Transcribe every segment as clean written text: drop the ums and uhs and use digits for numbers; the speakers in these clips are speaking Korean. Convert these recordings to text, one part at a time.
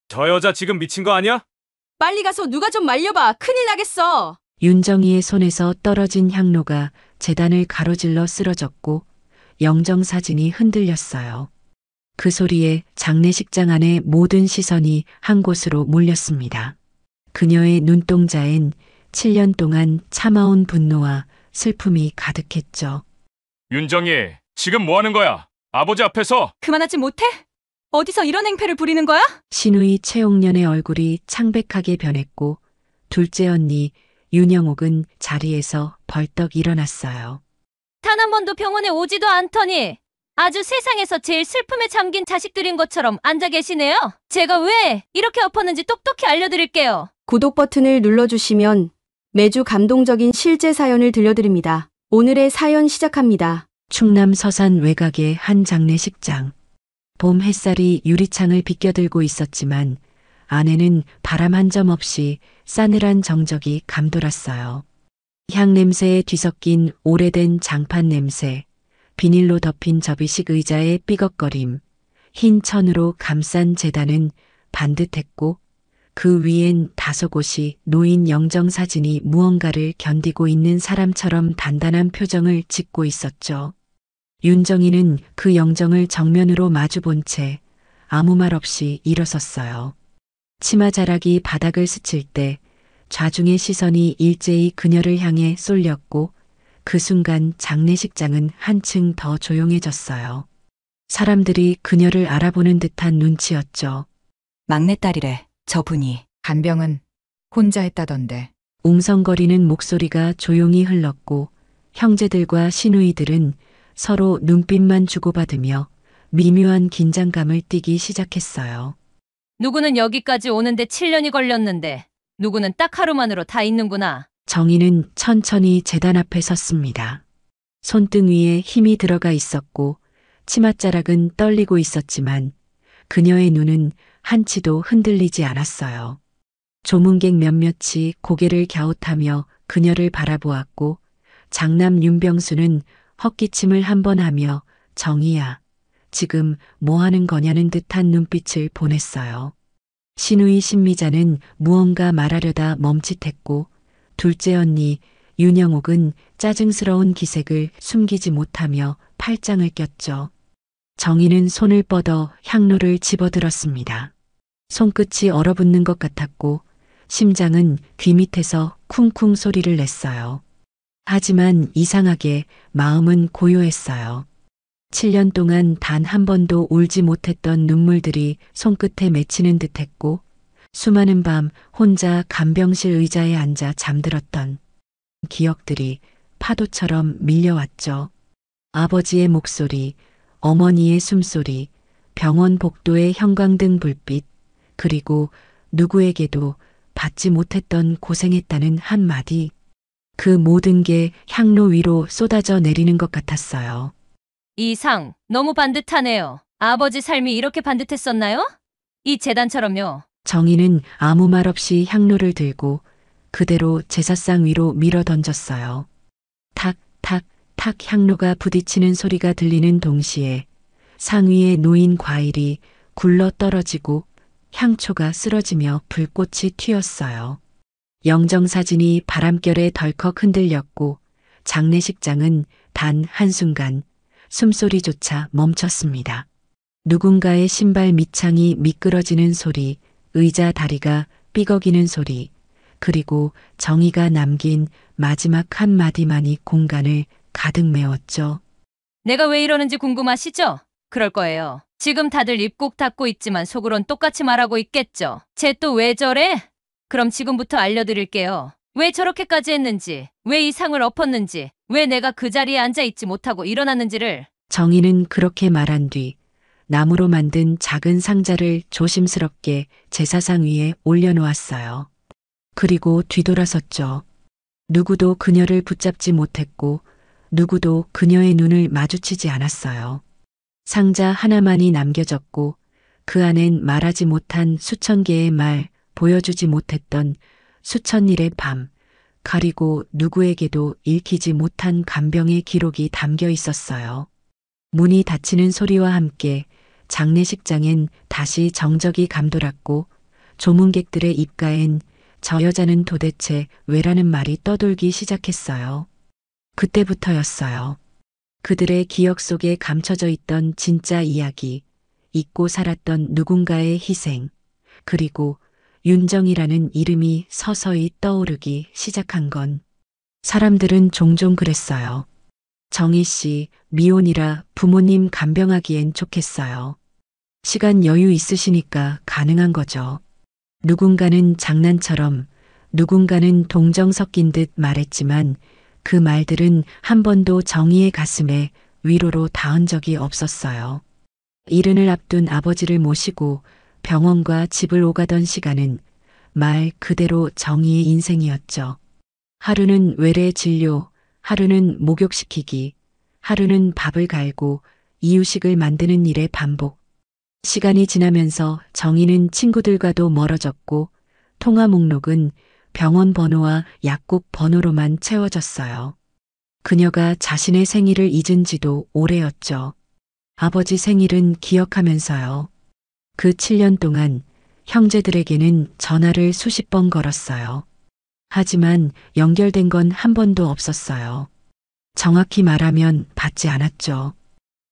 저 여자 지금 미친 거 아니야? 빨리 가서 누가 좀 말려봐. 큰일 나겠어. 윤정이의 손에서 떨어진 향로가 재단을 가로질러 쓰러졌고 영정사진이 흔들렸어요. 그 소리에 장례식장 안의 모든 시선이 한 곳으로 몰렸습니다. 그녀의 눈동자엔 7년 동안 참아온 분노와 슬픔이 가득했죠. 윤정이, 지금 뭐 하는 거야? 아버지 앞에서. 그만하지 못해? 어디서 이런 행패를 부리는 거야? 신우이 최옥년의 얼굴이 창백하게 변했고 둘째 언니 윤영옥은 자리에서 벌떡 일어났어요. 단 한 번도 병원에 오지도 않더니 아주 세상에서 제일 슬픔에 잠긴 자식들인 것처럼 앉아 계시네요. 제가 왜 이렇게 엎었는지 똑똑히 알려드릴게요. 구독 버튼을 눌러주시면 매주 감동적인 실제 사연을 들려드립니다. 오늘의 사연 시작합니다. 충남 서산 외곽의 한 장례식장. 봄 햇살이 유리창을 비껴들고 있었지만 안에는 바람 한 점 없이 싸늘한 정적이 감돌았어요. 향 냄새에 뒤섞인 오래된 장판 냄새, 비닐로 덮인 접이식 의자의 삐걱거림, 흰 천으로 감싼 재단은 반듯했고 그 위엔 다소곳이 놓인 영정사진이 무언가를 견디고 있는 사람처럼 단단한 표정을 짓고 있었죠. 윤정이는 그 영정을 정면으로 마주본 채 아무 말 없이 일어섰어요. 치마자락이 바닥을 스칠 때 좌중의 시선이 일제히 그녀를 향해 쏠렸고 그 순간 장례식장은 한층 더 조용해졌어요. 사람들이 그녀를 알아보는 듯한 눈치였죠. 막내딸이래, 저분이. 간병은 혼자 했다던데. 웅성거리는 목소리가 조용히 흘렀고 형제들과 시누이들은 서로 눈빛만 주고받으며 미묘한 긴장감을 띠기 시작했어요. 누구는 여기까지 오는데 7년이 걸렸는데 누구는 딱 하루만으로 다 있는구나. 정희는 천천히 재단 앞에 섰습니다. 손등 위에 힘이 들어가 있었고 치맛자락은 떨리고 있었지만 그녀의 눈은 한치도 흔들리지 않았어요. 조문객 몇몇이 고개를 갸웃하며 그녀를 바라보았고 장남 윤병수는 헛기침을 한 번 하며 정희야, 지금 뭐 하는 거냐는 듯한 눈빛을 보냈어요. 신우이 신미자는 무언가 말하려다 멈칫했고 둘째 언니 윤영옥은 짜증스러운 기색을 숨기지 못하며 팔짱을 꼈죠. 정희는 손을 뻗어 향로를 집어들었습니다. 손끝이 얼어붙는 것 같았고 심장은 귀 밑에서 쿵쿵 소리를 냈어요. 하지만 이상하게 마음은 고요했어요. 7년 동안 단 한 번도 울지 못했던 눈물들이 손끝에 맺히는 듯했고 수많은 밤 혼자 간병실 의자에 앉아 잠들었던 기억들이 파도처럼 밀려왔죠. 아버지의 목소리, 어머니의 숨소리, 병원 복도의 형광등 불빛, 그리고 누구에게도 받지 못했던 고생했다는 한마디. 그 모든 게 향로 위로 쏟아져 내리는 것 같았어요. 이 상 너무 반듯하네요. 아버지 삶이 이렇게 반듯했었나요? 이 재단처럼요. 정희는 아무 말 없이 향로를 들고 그대로 제사상 위로 밀어 던졌어요. 탁, 탁, 탁 향로가 부딪히는 소리가 들리는 동시에 상 위에 놓인 과일이 굴러 떨어지고 향초가 쓰러지며 불꽃이 튀었어요. 영정사진이 바람결에 덜컥 흔들렸고 장례식장은 단 한순간 숨소리조차 멈췄습니다. 누군가의 신발 밑창이 미끄러지는 소리, 의자 다리가 삐걱이는 소리, 그리고 정희가 남긴 마지막 한마디만이 공간을 가득 메웠죠. 내가 왜 이러는지 궁금하시죠? 그럴 거예요. 지금 다들 입 꼭 닫고 있지만 속으론 똑같이 말하고 있겠죠. 쟤 또 왜 저래? 그럼 지금부터 알려드릴게요. 왜 저렇게까지 했는지, 왜 이 상을 엎었는지, 왜 내가 그 자리에 앉아있지 못하고 일어났는지를. 정희는 그렇게 말한 뒤 나무로 만든 작은 상자를 조심스럽게 제사상 위에 올려놓았어요. 그리고 뒤돌아섰죠. 누구도 그녀를 붙잡지 못했고 누구도 그녀의 눈을 마주치지 않았어요. 상자 하나만이 남겨졌고 그 안엔 말하지 못한 수천 개의 말, 보여주지 못했던 수천 일의 밤, 가리고 누구에게도 읽히지 못한 간병의 기록이 담겨 있었어요. 문이 닫히는 소리와 함께 장례식장엔 다시 정적이 감돌았고 조문객들의 입가엔 저 여자는 도대체 왜라는 말이 떠돌기 시작했어요. 그때부터였어요. 그들의 기억 속에 감춰져 있던 진짜 이야기, 잊고 살았던 누군가의 희생, 그리고 윤정이라는 이름이 서서히 떠오르기 시작한 건 사람들은 종종 그랬어요. 정희 씨, 미혼이라 부모님 간병하기엔 좋겠어요. 시간 여유 있으시니까 가능한 거죠. 누군가는 장난처럼, 누군가는 동정 섞인 듯 말했지만 그 말들은 한 번도 정희의 가슴에 위로로 닿은 적이 없었어요. 이른을 앞둔 아버지를 모시고 병원과 집을 오가던 시간은 말 그대로 정희의 인생이었죠. 하루는 외래 진료, 하루는 목욕시키기, 하루는 밥을 갈고 이유식을 만드는 일의 반복. 시간이 지나면서 정희는 친구들과도 멀어졌고 통화 목록은 병원 번호와 약국 번호로만 채워졌어요. 그녀가 자신의 생일을 잊은 지도 오래였죠. 아버지 생일은 기억하면서요. 그 7년 동안 형제들에게는 전화를 수십 번 걸었어요. 하지만 연결된 건 한 번도 없었어요. 정확히 말하면 받지 않았죠.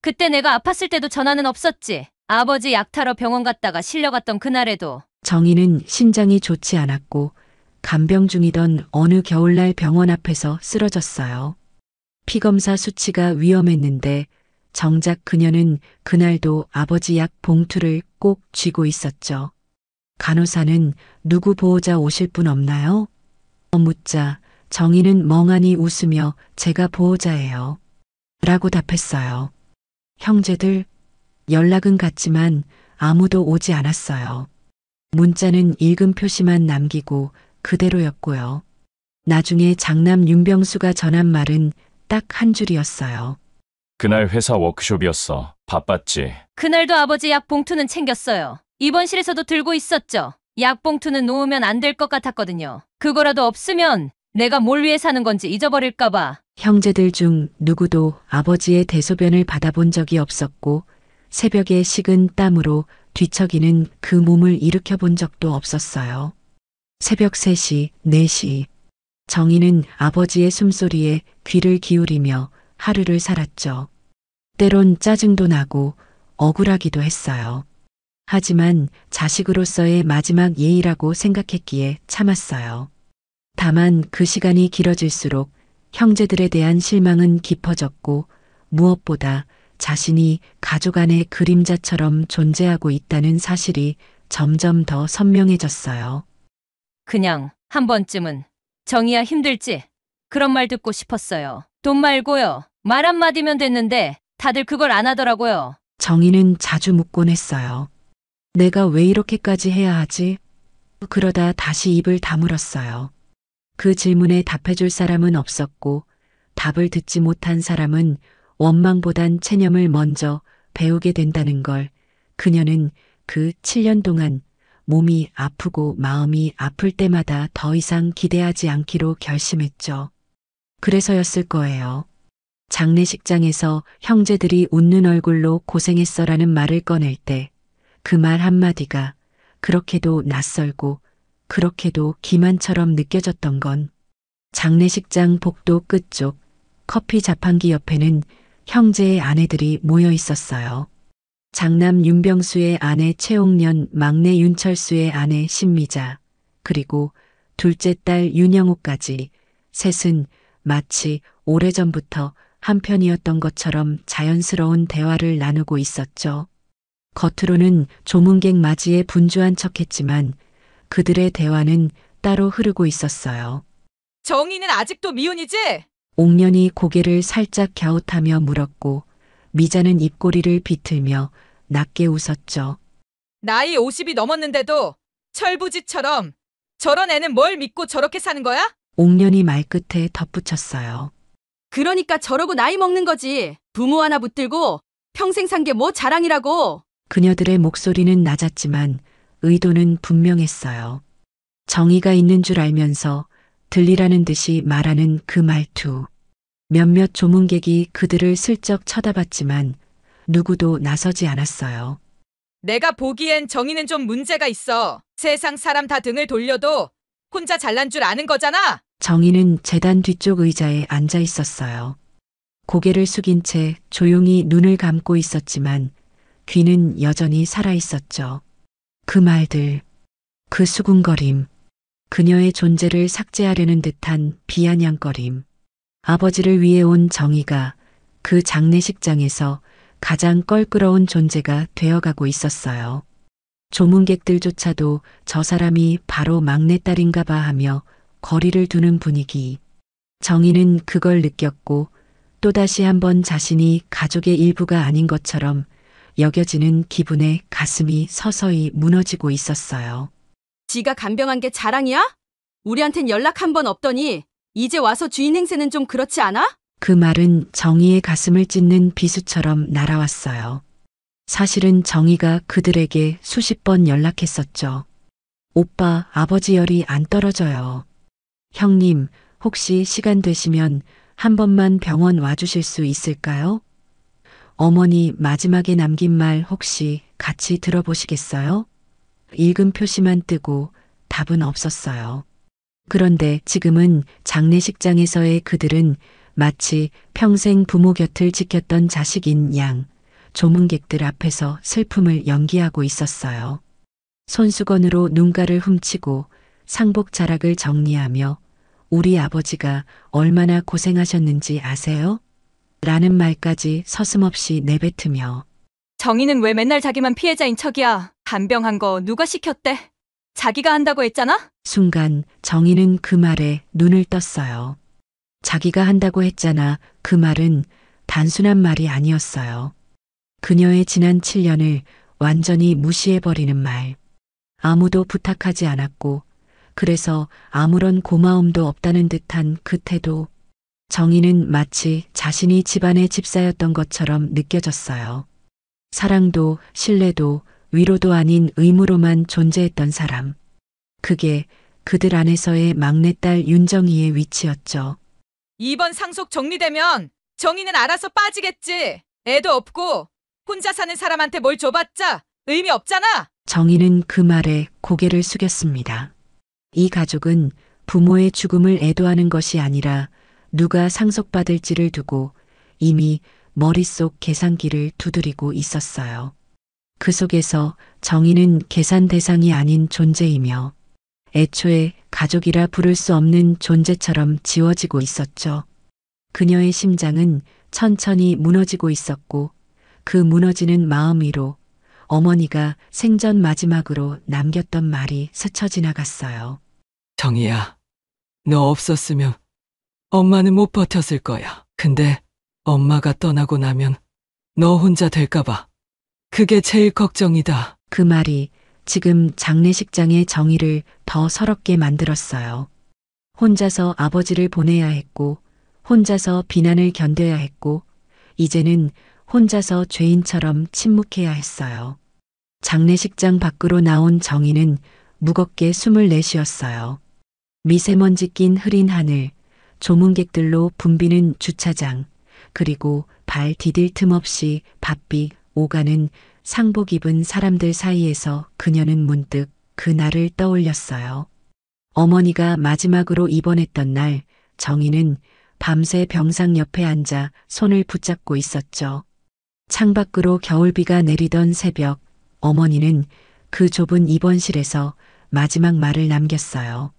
그때 내가 아팠을 때도 전화는 없었지. 아버지 약 타러 병원 갔다가 실려갔던 그날에도. 정희는 신장이 좋지 않았고 간병 중이던 어느 겨울날 병원 앞에서 쓰러졌어요. 피검사 수치가 위험했는데 정작 그녀는 그날도 아버지 약 봉투를 꼭 쥐고 있었죠. 간호사는 누구 보호자 오실 분 없나요? 묻자 정희는 멍하니 웃으며 제가 보호자예요. 라고 답했어요. 형제들, 연락은 갔지만 아무도 오지 않았어요. 문자는 읽은 표시만 남기고 그대로였고요. 나중에 장남 윤병수가 전한 말은 딱 한 줄이었어요. 그날 회사 워크숍이었어. 바빴지. 그날도 아버지 약 봉투는 챙겼어요. 입원실에서도 들고 있었죠. 약 봉투는 놓으면 안 될 것 같았거든요. 그거라도 없으면 내가 뭘 위해 사는 건지 잊어버릴까봐. 형제들 중 누구도 아버지의 대소변을 받아본 적이 없었고 새벽에 식은 땀으로 뒤척이는 그 몸을 일으켜본 적도 없었어요. 새벽 3시, 4시. 정희는 아버지의 숨소리에 귀를 기울이며 하루를 살았죠. 때론 짜증도 나고 억울하기도 했어요. 하지만 자식으로서의 마지막 예의라고 생각했기에 참았어요. 다만 그 시간이 길어질수록 형제들에 대한 실망은 깊어졌고 무엇보다 자신이 가족 안의 그림자처럼 존재하고 있다는 사실이 점점 더 선명해졌어요. 그냥 한 번쯤은 정희야 힘들지? 그런 말 듣고 싶었어요. 돈 말고요. 말 한마디면 됐는데 다들 그걸 안 하더라고요. 정희는 자주 묻곤 했어요. 내가 왜 이렇게까지 해야 하지? 그러다 다시 입을 다물었어요. 그 질문에 답해줄 사람은 없었고 답을 듣지 못한 사람은 원망보단 체념을 먼저 배우게 된다는 걸 그녀는 그 7년 동안 몸이 아프고 마음이 아플 때마다 더 이상 기대하지 않기로 결심했죠. 그래서였을 거예요. 장례식장에서 형제들이 웃는 얼굴로 고생했어라는 말을 꺼낼 때 그 말 한마디가 그렇게도 낯설고 그렇게도 기만처럼 느껴졌던 건 장례식장 복도 끝쪽 커피 자판기 옆에는 형제의 아내들이 모여 있었어요. 장남 윤병수의 아내 최옥년, 막내 윤철수의 아내 신미자, 그리고 둘째 딸 윤영옥까지 셋은 마치 오래전부터 한편이었던 것처럼 자연스러운 대화를 나누고 있었죠. 겉으로는 조문객 맞이에 분주한 척했지만 그들의 대화는 따로 흐르고 있었어요. 정희는 아직도 미혼이지? 옥년이 고개를 살짝 갸웃하며 물었고 미자는 입꼬리를 비틀며 낮게 웃었죠. 나이 50이 넘었는데도 철부지처럼 저런 애는 뭘 믿고 저렇게 사는 거야? 옥년이 말끝에 덧붙였어요. 그러니까 저러고 나이 먹는 거지. 부모 하나 붙들고 평생 산 게 뭐 자랑이라고. 그녀들의 목소리는 낮았지만 의도는 분명했어요. 정의가 있는 줄 알면서 들리라는 듯이 말하는 그 말투. 몇몇 조문객이 그들을 슬쩍 쳐다봤지만 누구도 나서지 않았어요. 내가 보기엔 정희는 좀 문제가 있어. 세상 사람 다 등을 돌려도 혼자 잘난 줄 아는 거잖아. 정희는 재단 뒤쪽 의자에 앉아 있었어요. 고개를 숙인 채 조용히 눈을 감고 있었지만 귀는 여전히 살아 있었죠. 그 말들, 그 수군거림, 그녀의 존재를 삭제하려는 듯한 비아냥거림. 아버지를 위해 온 정희가 그 장례식장에서 가장 껄끄러운 존재가 되어가고 있었어요. 조문객들조차도 저 사람이 바로 막내딸인가 봐 하며 거리를 두는 분위기. 정희는 그걸 느꼈고 또다시 한번 자신이 가족의 일부가 아닌 것처럼 여겨지는 기분에 가슴이 서서히 무너지고 있었어요. 지가 간병한 게 자랑이야? 우리한텐 연락 한 번 없더니 이제 와서 주인 행세는 좀 그렇지 않아? 그 말은 정희의 가슴을 찢는 비수처럼 날아왔어요. 사실은 정희가 그들에게 수십 번 연락했었죠. 오빠, 아버지 열이 안 떨어져요. 형님, 혹시 시간 되시면 한 번만 병원 와주실 수 있을까요? 어머니 마지막에 남긴 말 혹시 같이 들어보시겠어요? 읽은 표시만 뜨고 답은 없었어요. 그런데 지금은 장례식장에서의 그들은 마치 평생 부모 곁을 지켰던 자식인 양, 조문객들 앞에서 슬픔을 연기하고 있었어요. 손수건으로 눈가를 훔치고 상복 자락을 정리하며 우리 아버지가 얼마나 고생하셨는지 아세요? 라는 말까지 서슴없이 내뱉으며 정희는 왜 맨날 자기만 피해자인 척이야? 간병한 거 누가 시켰대? 자기가 한다고 했잖아? 순간 정희는 그 말에 눈을 떴어요. 자기가 한다고 했잖아. 그 말은 단순한 말이 아니었어요. 그녀의 지난 7년을 완전히 무시해버리는 말. 아무도 부탁하지 않았고 그래서 아무런 고마움도 없다는 듯한 그 태도. 정희는 마치 자신이 집안의 집사였던 것처럼 느껴졌어요. 사랑도 신뢰도 위로도 아닌 의무로만 존재했던 사람. 그게 그들 안에서의 막내딸 윤정희의 위치였죠. 이번 상속 정리되면 정희는 알아서 빠지겠지. 애도 없고 혼자 사는 사람한테 뭘 줘봤자 의미 없잖아. 정희는 그 말에 고개를 숙였습니다. 이 가족은 부모의 죽음을 애도하는 것이 아니라 누가 상속받을지를 두고 이미 머릿속 계산기를 두드리고 있었어요. 그 속에서 정희는 계산 대상이 아닌 존재이며 애초에 가족이라 부를 수 없는 존재처럼 지워지고 있었죠. 그녀의 심장은 천천히 무너지고 있었고 그 무너지는 마음 위로 어머니가 생전 마지막으로 남겼던 말이 스쳐 지나갔어요. 정희야, 너 없었으면 엄마는 못 버텼을 거야. 근데 엄마가 떠나고 나면 너 혼자 될까봐. 그게 제일 걱정이다. 그 말이 지금 장례식장의 정의를 더 서럽게 만들었어요. 혼자서 아버지를 보내야 했고, 혼자서 비난을 견뎌야 했고, 이제는 혼자서 죄인처럼 침묵해야 했어요. 장례식장 밖으로 나온 정희는 무겁게 숨을 내쉬었어요. 미세먼지 낀 흐린 하늘, 조문객들로 붐비는 주차장, 그리고 발 디딜 틈 없이 바삐 오가는 상복 입은 사람들 사이에서 그녀는 문득 그날을 떠올렸어요. 어머니가 마지막으로 입원했던 날, 정희는 밤새 병상 옆에 앉아 손을 붙잡고 있었죠. 창밖으로 겨울비가 내리던 새벽, 어머니는 그 좁은 입원실에서 마지막 말을 남겼어요.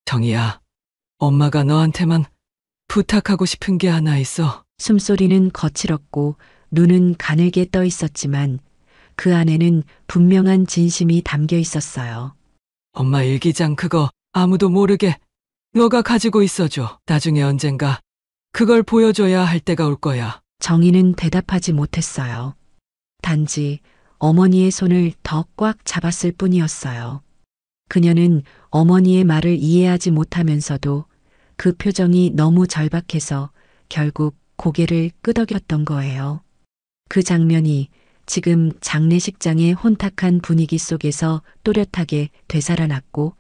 정희야, 엄마가 너한테만 부탁하고 싶은 게 하나 있어. 숨소리는 거칠었고 눈은 가늘게 떠 있었지만 그 안에는 분명한 진심이 담겨 있었어요. 엄마 일기장 그거 아무도 모르게 너가 가지고 있어줘. 나중에 언젠가 그걸 보여줘야 할 때가 올 거야. 정희는 대답하지 못했어요. 단지 어머니의 손을 더 꽉 잡았을 뿐이었어요. 그녀는 어머니의 말을 이해하지 못하면서도 그 표정이 너무 절박해서 결국 고개를 끄덕였던 거예요. 그 장면이 지금 장례식장의 혼탁한 분위기 속에서 또렷하게 되살아났고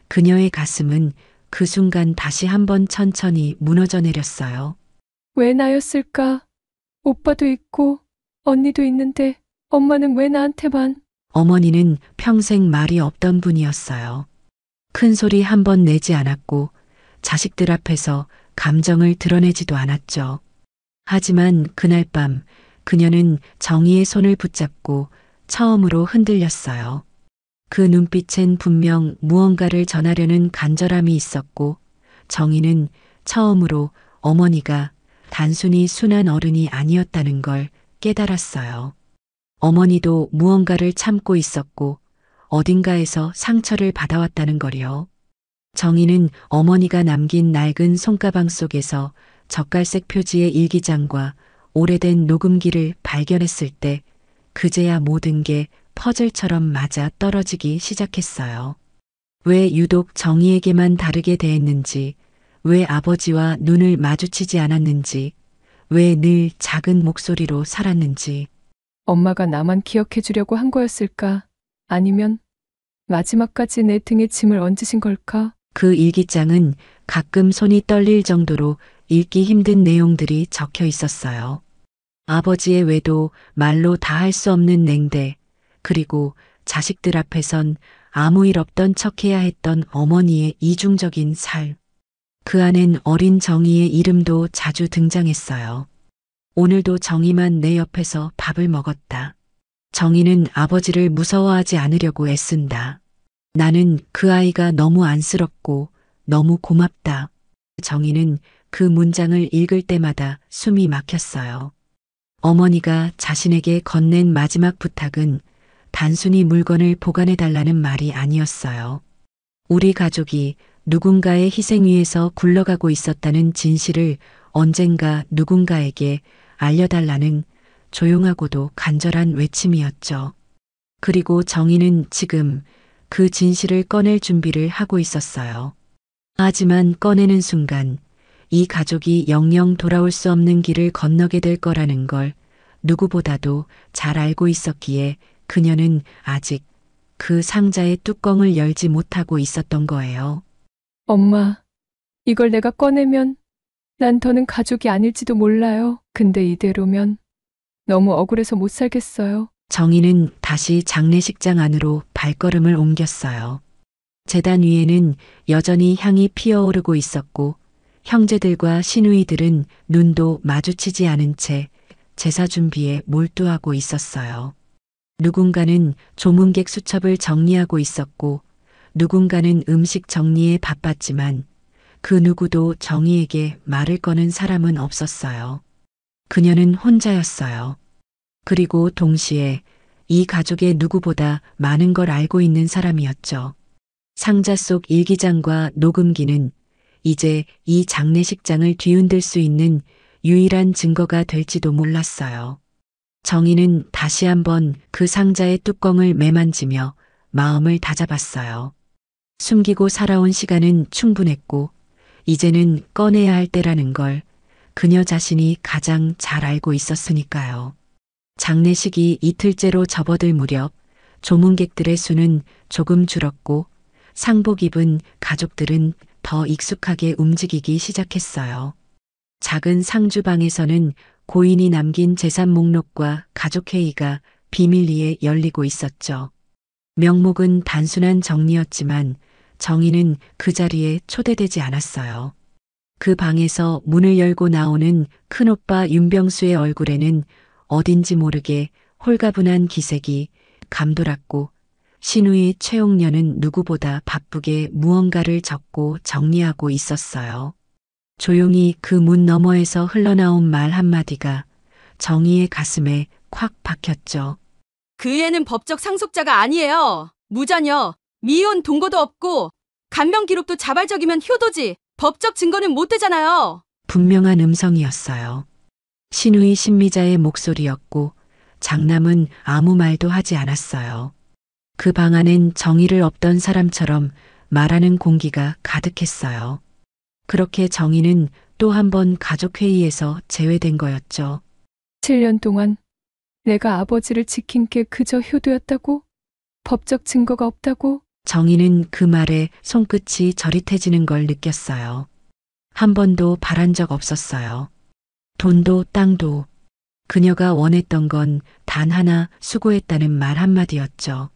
그녀의 가슴은 그 순간 다시 한번 천천히 무너져 내렸어요. 왜 나였을까? 오빠도 있고 언니도 있는데 엄마는 왜 나한테만? 어머니는 평생 말이 없던 분이었어요. 큰 소리 한 번 내지 않았고 자식들 앞에서 감정을 드러내지도 않았죠. 하지만 그날 밤 그녀는 정희의 손을 붙잡고 처음으로 흔들렸어요. 그 눈빛엔 분명 무언가를 전하려는 간절함이 있었고 정희는 처음으로 어머니가 단순히 순한 어른이 아니었다는 걸 깨달았어요. 어머니도 무언가를 참고 있었고 어딘가에서 상처를 받아왔다는 거리요. 정희는 어머니가 남긴 낡은 손가방 속에서 젓갈색 표지의 일기장과 오래된 녹음기를 발견했을 때 그제야 모든 게 퍼즐처럼 맞아 떨어지기 시작했어요. 왜 유독 정희에게만 다르게 대했는지, 왜 아버지와 눈을 마주치지 않았는지, 왜 늘 작은 목소리로 살았는지. 엄마가 나만 기억해 주려고 한 거였을까? 아니면 마지막까지 내 등에 짐을 얹으신 걸까? 그 일기장은 가끔 손이 떨릴 정도로 읽기 힘든 내용들이 적혀 있었어요. 아버지의 외도, 말로 다 할 수 없는 냉대, 그리고 자식들 앞에선 아무 일 없던 척해야 했던 어머니의 이중적인 삶. 그 안엔 어린 정희의 이름도 자주 등장했어요. 오늘도 정희만 내 옆에서 밥을 먹었다. 정희는 아버지를 무서워하지 않으려고 애쓴다. 나는 그 아이가 너무 안쓰럽고 너무 고맙다. 정희는 그 문장을 읽을 때마다 숨이 막혔어요. 어머니가 자신에게 건넨 마지막 부탁은 단순히 물건을 보관해달라는 말이 아니었어요. 우리 가족이 누군가의 희생 위에서 굴러가고 있었다는 진실을 언젠가 누군가에게 알려달라는 조용하고도 간절한 외침이었죠. 그리고 정희는 지금 그 진실을 꺼낼 준비를 하고 있었어요. 하지만 꺼내는 순간 이 가족이 영영 돌아올 수 없는 길을 건너게 될 거라는 걸 누구보다도 잘 알고 있었기에 그녀는 아직 그 상자의 뚜껑을 열지 못하고 있었던 거예요. 엄마, 이걸 내가 꺼내면 난 더는 가족이 아닐지도 몰라요. 근데 이대로면 너무 억울해서 못 살겠어요. 정희는 다시 장례식장 안으로 발걸음을 옮겼어요. 제단 위에는 여전히 향이 피어오르고 있었고 형제들과 시누이들은 눈도 마주치지 않은 채 제사 준비에 몰두하고 있었어요. 누군가는 조문객 수첩을 정리하고 있었고 누군가는 음식 정리에 바빴지만 그 누구도 정희에게 말을 거는 사람은 없었어요. 그녀는 혼자였어요. 그리고 동시에 이 가족의 누구보다 많은 걸 알고 있는 사람이었죠. 상자 속 일기장과 녹음기는 이제 이 장례식장을 뒤흔들 수 있는 유일한 증거가 될지도 몰랐어요. 정희는 다시 한번 그 상자의 뚜껑을 매만지며 마음을 다잡았어요. 숨기고 살아온 시간은 충분했고 이제는 꺼내야 할 때라는 걸 그녀 자신이 가장 잘 알고 있었으니까요. 장례식이 이틀째로 접어들 무렵 조문객들의 수는 조금 줄었고 상복 입은 가족들은 더 익숙하게 움직이기 시작했어요. 작은 상주방에서는 고인이 남긴 재산 목록과 가족회의가 비밀리에 열리고 있었죠. 명목은 단순한 정리였지만 정희는 그 자리에 초대되지 않았어요. 그 방에서 문을 열고 나오는 큰오빠 윤병수의 얼굴에는 어딘지 모르게 홀가분한 기색이 감돌았고 시누이 최옥녀는 누구보다 바쁘게 무언가를 적고 정리하고 있었어요. 조용히 그 문 너머에서 흘러나온 말 한마디가 정희의 가슴에 콱 박혔죠. 그 애는 법적 상속자가 아니에요. 무자녀, 미혼 동거도 없고 간명 기록도 자발적이면 효도지. 법적 증거는 못 되잖아요. 분명한 음성이었어요. 시누이 신미자의 목소리였고 장남은 아무 말도 하지 않았어요. 그 방 안엔 정의를 없던 사람처럼 말하는 공기가 가득했어요. 그렇게 정희는 또 한 번 가족회의에서 제외된 거였죠. 7년 동안 내가 아버지를 지킨 게 그저 효도였다고? 법적 증거가 없다고? 정희는 그 말에 손끝이 저릿해지는 걸 느꼈어요. 한 번도 바란 적 없었어요. 돈도 땅도 그녀가 원했던 건 단 하나 수고했다는 말 한마디였죠.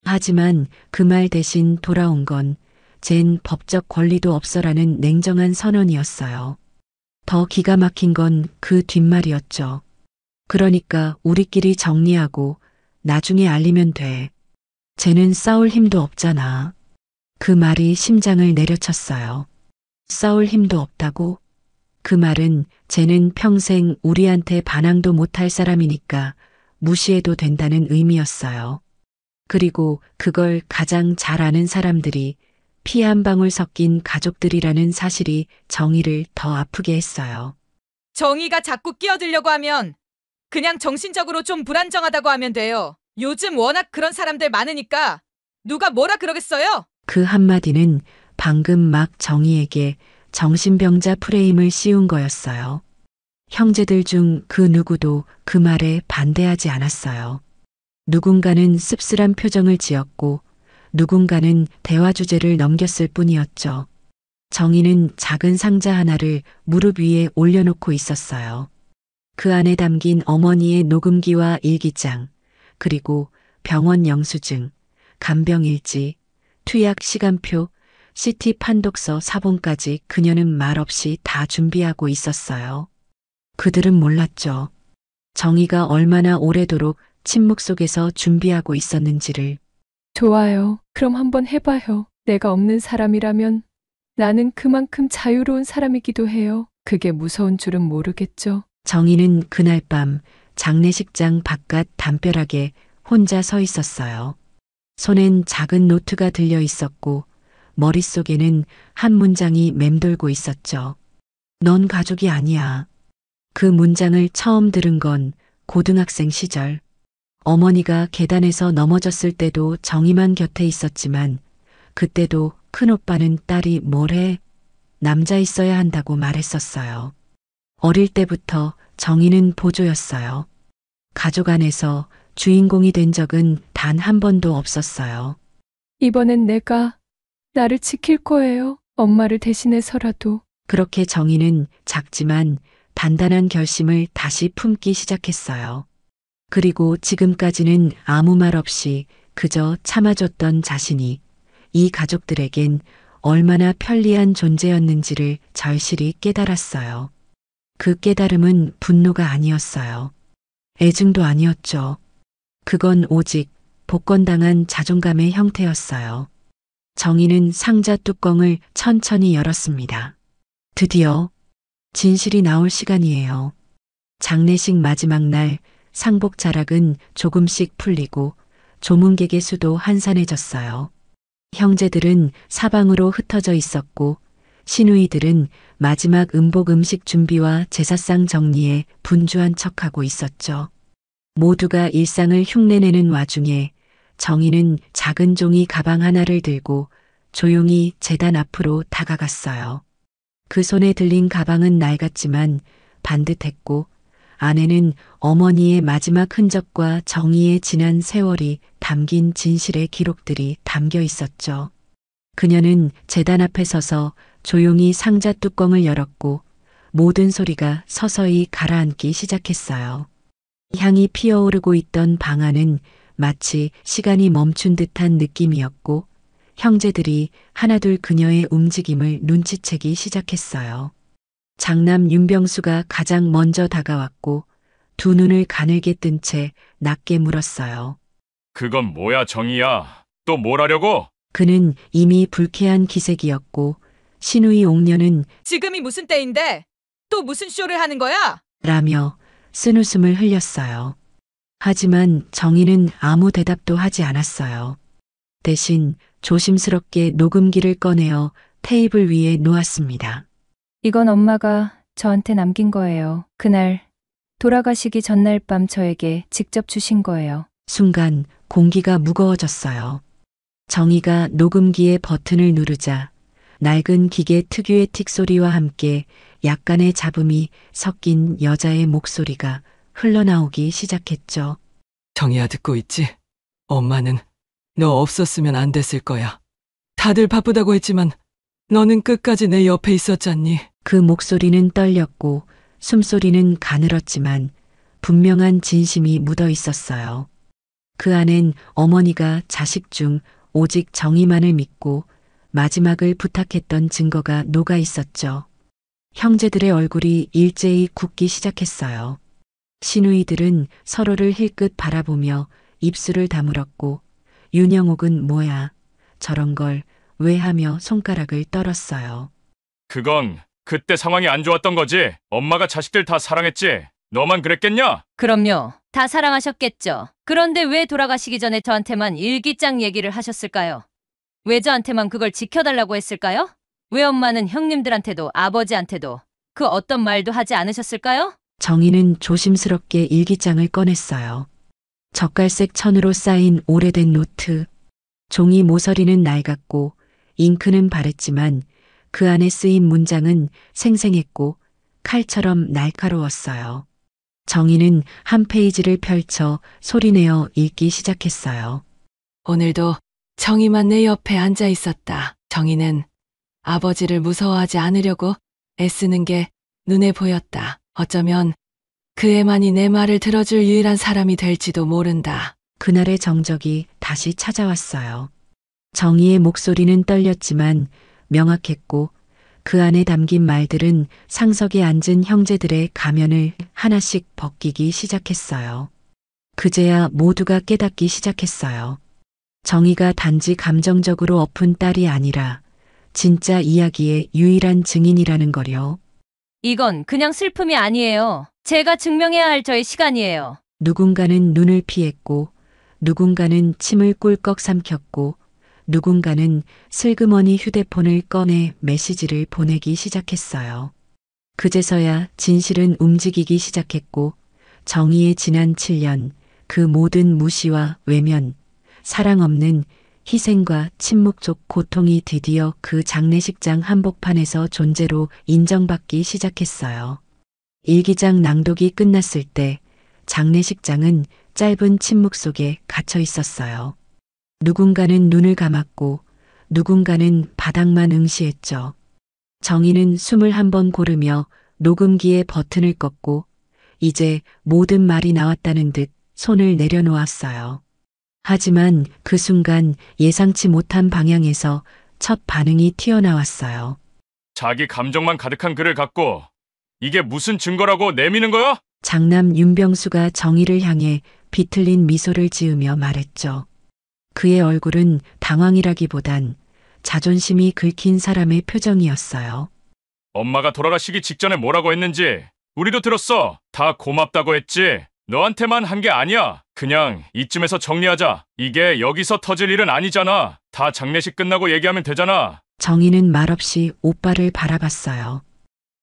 하지만 그 말 대신 돌아온 건 쟨 법적 권리도 없어라는 냉정한 선언이었어요. 더 기가 막힌 건 그 뒷말이었죠. 그러니까 우리끼리 정리하고 나중에 알리면 돼. 쟤는 싸울 힘도 없잖아. 그 말이 심장을 내려쳤어요. 싸울 힘도 없다고? 그 말은 쟤는 평생 우리한테 반항도 못할 사람이니까 무시해도 된다는 의미였어요. 그리고 그걸 가장 잘 아는 사람들이 피 한 방울 섞인 가족들이라는 사실이 정의를 더 아프게 했어요. 정의가 자꾸 끼어들려고 하면 그냥 정신적으로 좀 불안정하다고 하면 돼요. 요즘 워낙 그런 사람들 많으니까 누가 뭐라 그러겠어요? 그 한마디는 방금 막 정의에게 정신병자 프레임을 씌운 거였어요. 형제들 중 그 누구도 그 말에 반대하지 않았어요. 누군가는 씁쓸한 표정을 지었고 누군가는 대화 주제를 넘겼을 뿐이었죠. 정의는 작은 상자 하나를 무릎 위에 올려놓고 있었어요. 그 안에 담긴 어머니의 녹음기와 일기장, 그리고 병원 영수증, 간병일지, 투약 시간표, CT 판독서 사본까지 그녀는 말없이 다 준비하고 있었어요. 그들은 몰랐죠. 정의가 얼마나 오래도록 침묵 속에서 준비하고 있었는지를. 좋아요. 그럼 한번 해봐요. 내가 없는 사람이라면 나는 그만큼 자유로운 사람이기도 해요. 그게 무서운 줄은 모르겠죠. 정의는 그날 밤 장례식장 바깥 담벼락에 혼자 서 있었어요. 손엔 작은 노트가 들려 있었고 머릿속에는 한 문장이 맴돌고 있었죠. 넌 가족이 아니야. 그 문장을 처음 들은 건 고등학생 시절. 어머니가 계단에서 넘어졌을 때도 정의만 곁에 있었지만 그때도 큰오빠는 딸이 뭘 해? 남자 있어야 한다고 말했었어요. 어릴 때부터 정의는 보조였어요. 가족 안에서 주인공이 된 적은 단 한 번도 없었어요. 이번엔 내가 나를 지킬 거예요. 엄마를 대신해서라도. 그렇게 정의는 작지만 단단한 결심을 다시 품기 시작했어요. 그리고 지금까지는 아무 말 없이 그저 참아줬던 자신이 이 가족들에겐 얼마나 편리한 존재였는지를 절실히 깨달았어요. 그 깨달음은 분노가 아니었어요. 애증도 아니었죠. 그건 오직 복권당한 자존감의 형태였어요. 정의는 상자 뚜껑을 천천히 열었습니다. 드디어 진실이 나올 시간이에요. 장례식 마지막 날 상복 자락은 조금씩 풀리고 조문객의 수도 한산해졌어요. 형제들은 사방으로 흩어져 있었고 시누이들은 마지막 음복 음식 준비와 제사상 정리에 분주한 척하고 있었죠. 모두가 일상을 흉내내는 와중에 정의는 작은 종이 가방 하나를 들고 조용히 제단 앞으로 다가갔어요. 그 손에 들린 가방은 낡았지만 반듯했고 안에는 어머니의 마지막 흔적과 정의의 지난 세월이 담긴 진실의 기록들이 담겨 있었죠. 그녀는 제단 앞에 서서 조용히 상자 뚜껑을 열었고 모든 소리가 서서히 가라앉기 시작했어요. 향이 피어오르고 있던 방 안은 마치 시간이 멈춘 듯한 느낌이었고 형제들이 하나둘 그녀의 움직임을 눈치채기 시작했어요. 장남 윤병수가 가장 먼저 다가왔고 두 눈을 가늘게 뜬 채 낮게 물었어요. 그건 뭐야, 정의야? 또 뭘 하려고? 그는 이미 불쾌한 기색이었고 시누이 옥녀는 지금이 무슨 때인데 또 무슨 쇼를 하는 거야? 라며 쓴웃음을 흘렸어요. 하지만 정의는 아무 대답도 하지 않았어요. 대신 조심스럽게 녹음기를 꺼내어 테이블 위에 놓았습니다. 이건 엄마가 저한테 남긴 거예요. 그날 돌아가시기 전날 밤 저에게 직접 주신 거예요. 순간 공기가 무거워졌어요. 정의가 녹음기의 버튼을 누르자 낡은 기계 특유의 틱 소리와 함께 약간의 잡음이 섞인 여자의 목소리가 흘러나오기 시작했죠. 정희야, 듣고 있지? 엄마는 너 없었으면 안 됐을 거야. 다들 바쁘다고 했지만 너는 끝까지 내 옆에 있었잖니. 그 목소리는 떨렸고 숨소리는 가늘었지만 분명한 진심이 묻어 있었어요. 그 안엔 어머니가 자식 중 오직 정의만을 믿고 마지막을 부탁했던 증거가 녹아 있었죠. 형제들의 얼굴이 일제히 굳기 시작했어요. 시누이들은 서로를 힐끗 바라보며 입술을 다물었고 윤영옥은 뭐야 저런 걸 왜 하며 손가락을 떨었어요. 그건 그때 상황이 안 좋았던 거지. 엄마가 자식들 다 사랑했지. 너만 그랬겠냐? 그럼요. 다 사랑하셨겠죠. 그런데 왜 돌아가시기 전에 저한테만 일기장 얘기를 하셨을까요? 왜 저한테만 그걸 지켜달라고 했을까요? 왜 엄마는 형님들한테도 아버지한테도 그 어떤 말도 하지 않으셨을까요? 정희는 조심스럽게 일기장을 꺼냈어요. 젓갈색 천으로 쌓인 오래된 노트. 종이 모서리는 낡았고 잉크는 바랬지만 그 안에 쓰인 문장은 생생했고 칼처럼 날카로웠어요. 정희는 한 페이지를 펼쳐 소리내어 읽기 시작했어요. 오늘도 정희만 내 옆에 앉아 있었다. 정희는 아버지를 무서워하지 않으려고 애쓰는 게 눈에 보였다. 어쩌면 그 애만이 내 말을 들어줄 유일한 사람이 될지도 모른다. 그날의 정적이 다시 찾아왔어요. 정희의 목소리는 떨렸지만 명확했고 그 안에 담긴 말들은 상석에 앉은 형제들의 가면을 하나씩 벗기기 시작했어요. 그제야 모두가 깨닫기 시작했어요. 정희가 단지 감정적으로 엎은 딸이 아니라 진짜 이야기의 유일한 증인이라는 거요. 이건 그냥 슬픔이 아니에요. 제가 증명해야 할 저의 시간이에요. 누군가는 눈을 피했고 누군가는 침을 꿀꺽 삼켰고 누군가는 슬그머니 휴대폰을 꺼내 메시지를 보내기 시작했어요. 그제서야 진실은 움직이기 시작했고 정의의 지난 7년 그 모든 무시와 외면, 사랑 없는 희생과 침묵 속 고통이 드디어 그 장례식장 한복판에서 존재로 인정받기 시작했어요. 일기장 낭독이 끝났을 때 장례식장은 짧은 침묵 속에 갇혀 있었어요. 누군가는 눈을 감았고 누군가는 바닥만 응시했죠. 정희는 숨을 한 번 고르며 녹음기의 버튼을 껐고 이제 모든 말이 나왔다는 듯 손을 내려놓았어요. 하지만 그 순간 예상치 못한 방향에서 첫 반응이 튀어나왔어요. 자기 감정만 가득한 글을 갖고 이게 무슨 증거라고 내미는 거야? 장남 윤병수가 정희를 향해 비틀린 미소를 지으며 말했죠. 그의 얼굴은 당황이라기보단 자존심이 긁힌 사람의 표정이었어요. 엄마가 돌아가시기 직전에 뭐라고 했는지 우리도 들었어. 다 고맙다고 했지. 너한테만 한 게 아니야. 그냥 이쯤에서 정리하자. 이게 여기서 터질 일은 아니잖아. 다 장례식 끝나고 얘기하면 되잖아. 정희는 말없이 오빠를 바라봤어요.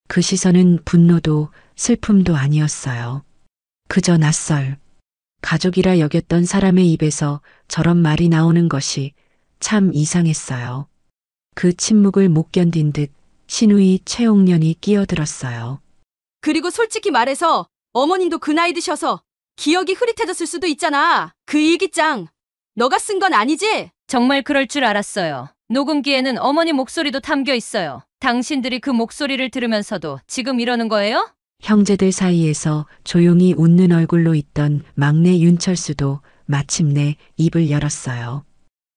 그 시선은 분노도 슬픔도 아니었어요. 그저 낯설, 가족이라 여겼던 사람의 입에서 저런 말이 나오는 것이 참 이상했어요. 그 침묵을 못 견딘 듯 시누이 최옥년이 끼어들었어요. 그리고 솔직히 말해서 어머님도 그 나이 드셔서 기억이 흐릿해졌을 수도 있잖아. 그 일기장 너가 쓴 건 아니지? 정말 그럴 줄 알았어요. 녹음기에는 어머니 목소리도 담겨 있어요. 당신들이 그 목소리를 들으면서도 지금 이러는 거예요? 형제들 사이에서 조용히 웃는 얼굴로 있던 막내 윤철수도 마침내 입을 열었어요.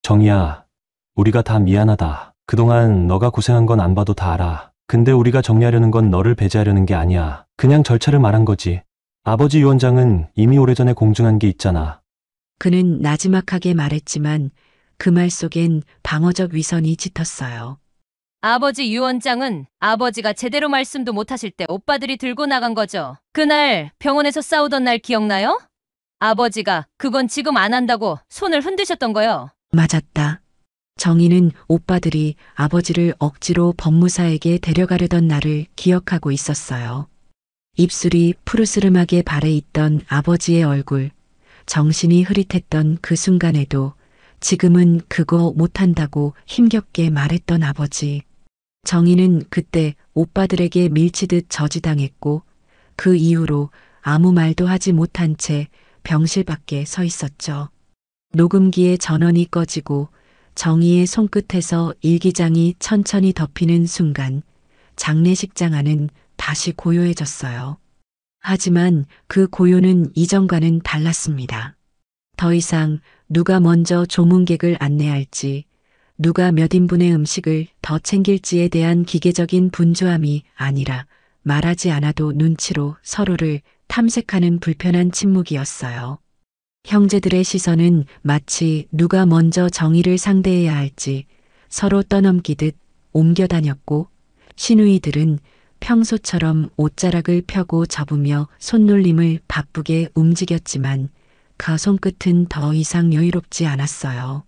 정희야, 우리가 다 미안하다. 그동안 너가 고생한 건 안 봐도 다 알아. 근데 우리가 정리하려는 건 너를 배제하려는 게 아니야. 그냥 절차를 말한 거지. 아버지 유언장은 이미 오래전에 공증한 게 있잖아. 그는 나지막하게 말했지만 그 말 속엔 방어적 위선이 짙었어요. 아버지 유언장은 아버지가 제대로 말씀도 못하실 때 오빠들이 들고 나간 거죠. 그날 병원에서 싸우던 날 기억나요? 아버지가 그건 지금 안 한다고 손을 흔드셨던 거요. 맞았다. 정희는 오빠들이 아버지를 억지로 법무사에게 데려가려던 날을 기억하고 있었어요. 입술이 푸르스름하게 발해 있던 아버지의 얼굴, 정신이 흐릿했던 그 순간에도 지금은 그거 못한다고 힘겹게 말했던 아버지. 정희는 그때 오빠들에게 밀치듯 저지당했고 그 이후로 아무 말도 하지 못한 채 병실 밖에 서 있었죠. 녹음기의 전원이 꺼지고 정희의 손끝에서 일기장이 천천히 덮이는 순간 장례식장 안은 다시 고요해졌어요. 하지만 그 고요는 이전과는 달랐습니다. 더 이상 누가 먼저 조문객을 안내할지, 누가 몇 인분의 음식을 더 챙길지에 대한 기계적인 분주함이 아니라 말하지 않아도 눈치로 서로를 탐색하는 불편한 침묵이었어요. 형제들의 시선은 마치 누가 먼저 정의를 상대해야 할지 서로 떠넘기듯 옮겨다녔고, 시누이들은 평소처럼 옷자락을 펴고 접으며 손놀림을 바쁘게 움직였지만 그 손끝은 더 이상 여유롭지 않았어요.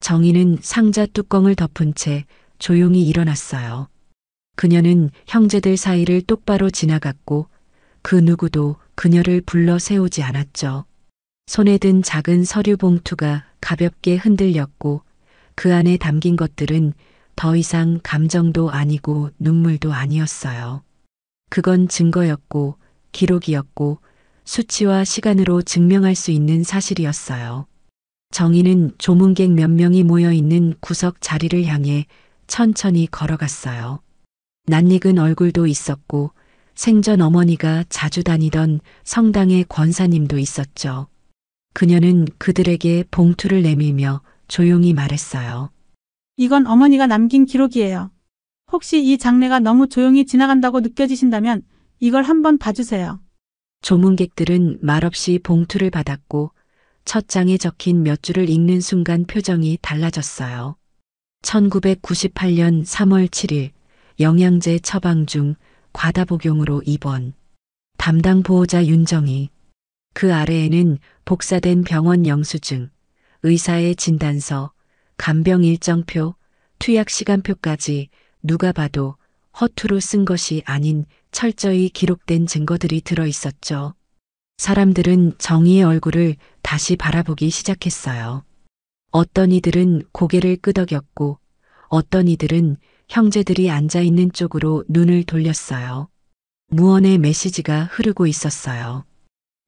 정희는 상자 뚜껑을 덮은 채 조용히 일어났어요. 그녀는 형제들 사이를 똑바로 지나갔고 그 누구도 그녀를 불러 세우지 않았죠. 손에 든 작은 서류 봉투가 가볍게 흔들렸고 그 안에 담긴 것들은 더 이상 감정도 아니고 눈물도 아니었어요. 그건 증거였고 기록이었고 수치와 시간으로 증명할 수 있는 사실이었어요. 정희는 조문객 몇 명이 모여 있는 구석 자리를 향해 천천히 걸어갔어요. 낯익은 얼굴도 있었고 생전 어머니가 자주 다니던 성당의 권사님도 있었죠. 그녀는 그들에게 봉투를 내밀며 조용히 말했어요. 이건 어머니가 남긴 기록이에요. 혹시 이 장례가 너무 조용히 지나간다고 느껴지신다면 이걸 한번 봐주세요. 조문객들은 말없이 봉투를 받았고 첫 장에 적힌 몇 줄을 읽는 순간 표정이 달라졌어요. 1998년 3월 7일 영양제 처방 중 과다복용으로 입원. 담당 보호자 윤정희. 그 아래에는 복사된 병원 영수증, 의사의 진단서, 간병 일정표, 투약 시간표까지 누가 봐도 허투루 쓴 것이 아닌 철저히 기록된 증거들이 들어 있었죠. 사람들은 정희의 얼굴을 다시 바라보기 시작했어요. 어떤 이들은 고개를 끄덕였고 어떤 이들은 형제들이 앉아 있는 쪽으로 눈을 돌렸어요. 무언의 메시지가 흐르고 있었어요.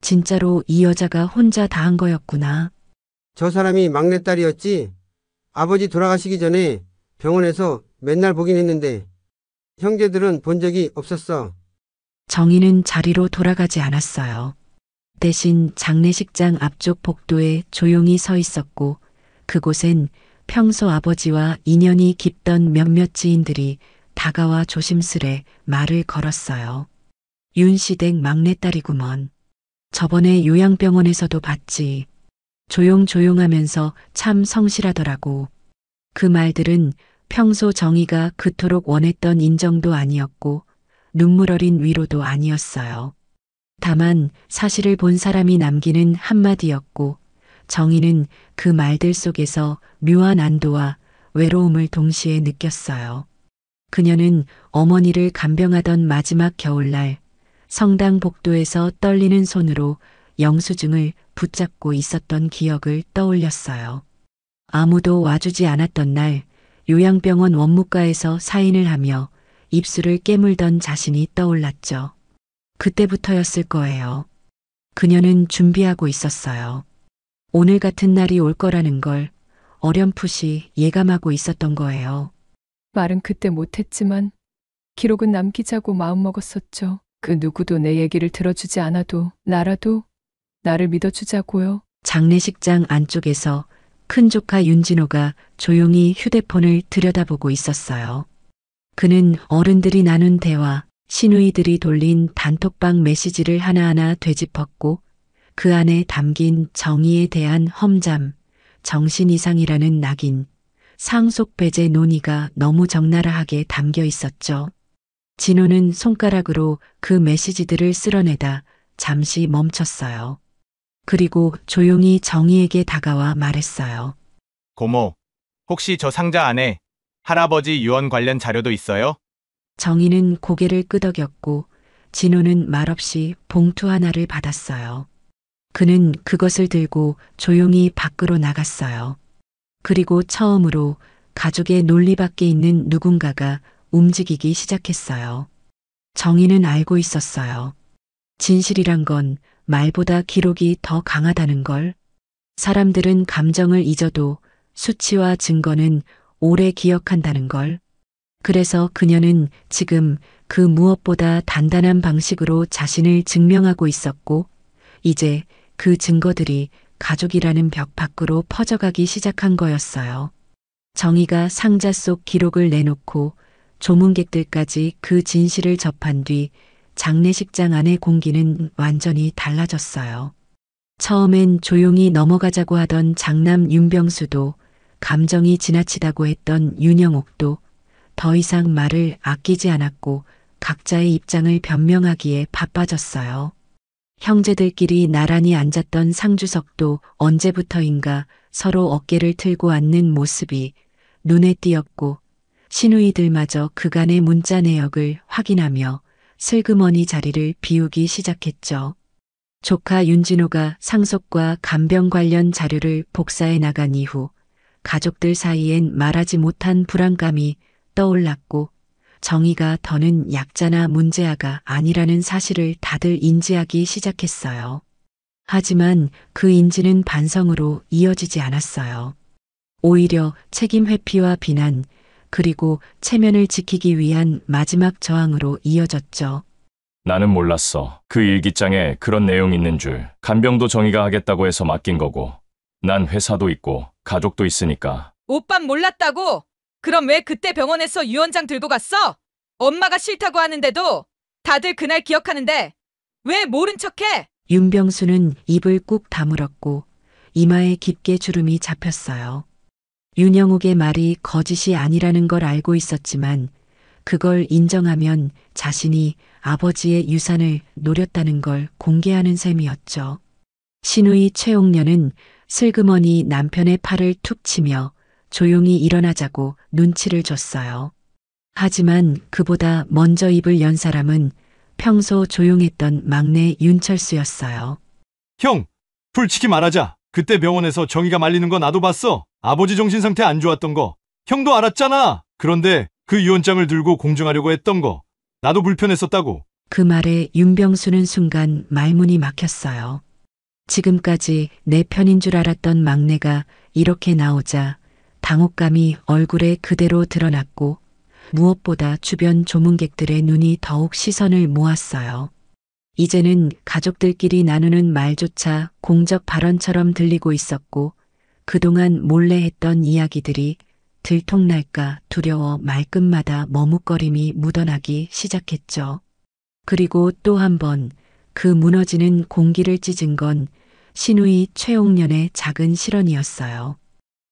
진짜로 이 여자가 혼자 다 한 거였구나. 저 사람이 막내딸이었지? 아버지 돌아가시기 전에 병원에서 맨날 보긴 했는데 형제들은 본 적이 없었어. 정희는 자리로 돌아가지 않았어요. 대신 장례식장 앞쪽 복도에 조용히 서 있었고 그곳엔 평소 아버지와 인연이 깊던 몇몇 지인들이 다가와 조심스레 말을 걸었어요. 윤시댁 막내딸이구먼. 저번에 요양병원에서도 봤지. 조용조용하면서 참 성실하더라고. 그 말들은 평소 정희가 그토록 원했던 인정도 아니었고 눈물 어린 위로도 아니었어요. 다만 사실을 본 사람이 남기는 한마디였고 정희는 그 말들 속에서 묘한 안도와 외로움을 동시에 느꼈어요. 그녀는 어머니를 간병하던 마지막 겨울날 성당 복도에서 떨리는 손으로 영수증을 붙잡고 있었던 기억을 떠올렸어요. 아무도 와주지 않았던 날 요양병원 원무과에서 사인을 하며 입술을 깨물던 자신이 떠올랐죠. 그때부터였을 거예요. 그녀는 준비하고 있었어요. 오늘 같은 날이 올 거라는 걸 어렴풋이 예감하고 있었던 거예요. 말은 그때 못했지만 기록은 남기자고 마음먹었었죠. 그 누구도 내 얘기를 들어주지 않아도 나라도 나를 믿어주자고요. 장례식장 안쪽에서 큰 조카 윤진호가 조용히 휴대폰을 들여다보고 있었어요. 그는 어른들이 나눈 대화, 시누이들이 돌린 단톡방 메시지를 하나하나 되짚었고 그 안에 담긴 정의에 대한 험담, 정신 이상이라는 낙인, 상속 배제 논의가 너무 적나라하게 담겨 있었죠. 진호는 손가락으로 그 메시지들을 쓸어내다 잠시 멈췄어요. 그리고 조용히 정희에게 다가와 말했어요. 고모, 혹시 저 상자 안에 할아버지 유언 관련 자료도 있어요? 정희는 고개를 끄덕였고 진호는 말없이 봉투 하나를 받았어요. 그는 그것을 들고 조용히 밖으로 나갔어요. 그리고 처음으로 가족의 논리 밖에 있는 누군가가 움직이기 시작했어요. 정희는 알고 있었어요. 진실이란 건 말보다 기록이 더 강하다는 걸. 사람들은 감정을 잊어도 수치와 증거는 오래 기억한다는 걸. 그래서 그녀는 지금 그 무엇보다 단단한 방식으로 자신을 증명하고 있었고, 이제 그 증거들이 가족이라는 벽 밖으로 퍼져가기 시작한 거였어요. 정희가 상자 속 기록을 내놓고 조문객들까지 그 진실을 접한 뒤 장례식장 안의 공기는 완전히 달라졌어요. 처음엔 조용히 넘어가자고 하던 장남 윤병수도, 감정이 지나치다고 했던 윤영옥도 더 이상 말을 아끼지 않았고 각자의 입장을 변명하기에 바빠졌어요. 형제들끼리 나란히 앉았던 상주석도 언제부터인가 서로 어깨를 틀고 앉는 모습이 눈에 띄었고, 시누이들마저 그간의 문자 내역을 확인하며 슬그머니 자리를 비우기 시작했죠. 조카 윤진호가 상속과 간병 관련 자료를 복사해 나간 이후 가족들 사이엔 말하지 못한 불안감이 떠올랐고, 정희가 더는 약자나 문제아가 아니라는 사실을 다들 인지하기 시작했어요. 하지만 그 인지는 반성으로 이어지지 않았어요. 오히려 책임 회피와 비난, 그리고 체면을 지키기 위한 마지막 저항으로 이어졌죠. 나는 몰랐어. 그 일기장에 그런 내용 있는 줄. 간병도 정의가 하겠다고 해서 맡긴 거고. 난 회사도 있고 가족도 있으니까. 오빤 몰랐다고? 그럼 왜 그때 병원에서 유언장 들고 갔어? 엄마가 싫다고 하는데도 다들 그날 기억하는데 왜 모른 척해? 윤병수는 입을 꾹 다물었고 이마에 깊게 주름이 잡혔어요. 윤영욱의 말이 거짓이 아니라는 걸 알고 있었지만 그걸 인정하면 자신이 아버지의 유산을 노렸다는 걸 공개하는 셈이었죠. 시누이 최옥녀는 슬그머니 남편의 팔을 툭 치며 조용히 일어나자고 눈치를 줬어요. 하지만 그보다 먼저 입을 연 사람은 평소 조용했던 막내 윤철수였어요. 형, 솔직히 말하자. 그때 병원에서 정의가 말리는 거 나도 봤어. 아버지 정신 상태 안 좋았던 거. 형도 알았잖아. 그런데 그 유언장을 들고 공증하려고 했던 거. 나도 불편했었다고. 그 말에 윤병수는 순간 말문이 막혔어요. 지금까지 내 편인 줄 알았던 막내가 이렇게 나오자 당혹감이 얼굴에 그대로 드러났고, 무엇보다 주변 조문객들의 눈이 더욱 시선을 모았어요. 이제는 가족들끼리 나누는 말조차 공적 발언처럼 들리고 있었고, 그동안 몰래 했던 이야기들이 들통날까 두려워 말끝마다 머뭇거림이 묻어나기 시작했죠. 그리고 또 한 번 그 무너지는 공기를 찢은 건 시누이 최옥년의 작은 실언이었어요.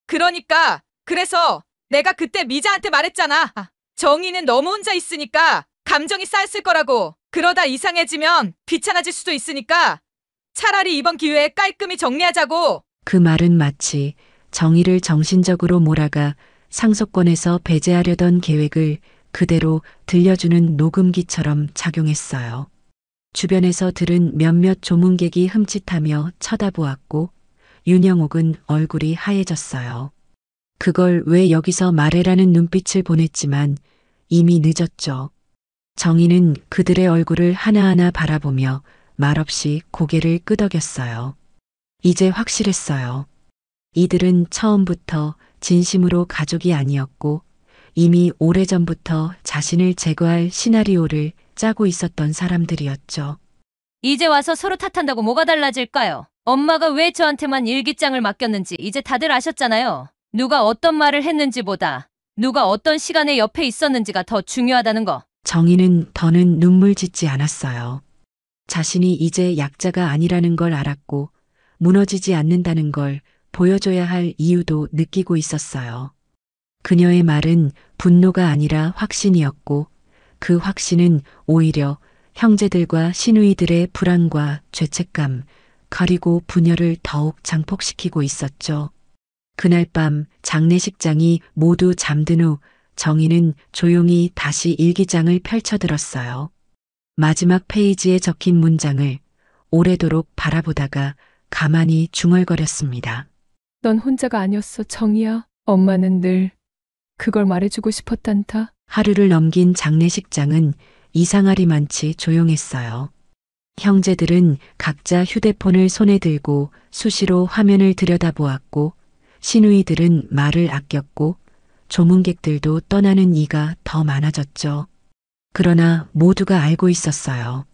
그러니까 그래서 내가 그때 미자한테 말했잖아. 정의는 너무 혼자 있으니까 감정이 쌓였을 거라고. 그러다 이상해지면 귀찮아질 수도 있으니까 차라리 이번 기회에 깔끔히 정리하자고. 그 말은 마치 정의를 정신적으로 몰아가 상속권에서 배제하려던 계획을 그대로 들려주는 녹음기처럼 작용했어요. 주변에서 들은 몇몇 조문객이 흠칫하며 쳐다보았고, 윤영옥은 얼굴이 하얘졌어요. 그걸 왜 여기서 말해라는 눈빛을 보냈지만 이미 늦었죠. 정희는 그들의 얼굴을 하나하나 바라보며 말없이 고개를 끄덕였어요. 이제 확실했어요. 이들은 처음부터 진심으로 가족이 아니었고 이미 오래전부터 자신을 제거할 시나리오를 짜고 있었던 사람들이었죠. 이제 와서 서로 탓한다고 뭐가 달라질까요? 엄마가 왜 저한테만 일기장을 맡겼는지 이제 다들 아셨잖아요. 누가 어떤 말을 했는지보다 누가 어떤 시간에 옆에 있었는지가 더 중요하다는 거. 정희는 더는 눈물 짓지 않았어요. 자신이 이제 약자가 아니라는 걸 알았고 무너지지 않는다는 걸 보여줘야 할 이유도 느끼고 있었어요. 그녀의 말은 분노가 아니라 확신이었고, 그 확신은 오히려 형제들과 시누이들의 불안과 죄책감, 그리고 분열을 더욱 장폭시키고 있었죠. 그날 밤 장례식장이 모두 잠든 후 정희는 조용히 다시 일기장을 펼쳐들었어요. 마지막 페이지에 적힌 문장을 오래도록 바라보다가 가만히 중얼거렸습니다. 넌 혼자가 아니었어, 정희야. 엄마는 늘 그걸 말해주고 싶었단다. 하루를 넘긴 장례식장은 이상하리만치 조용했어요. 형제들은 각자 휴대폰을 손에 들고 수시로 화면을 들여다보았고, 시누이들은 말을 아꼈고, 조문객들도 떠나는 이가 더 많아졌죠. 그러나 모두가 알고 있었어요.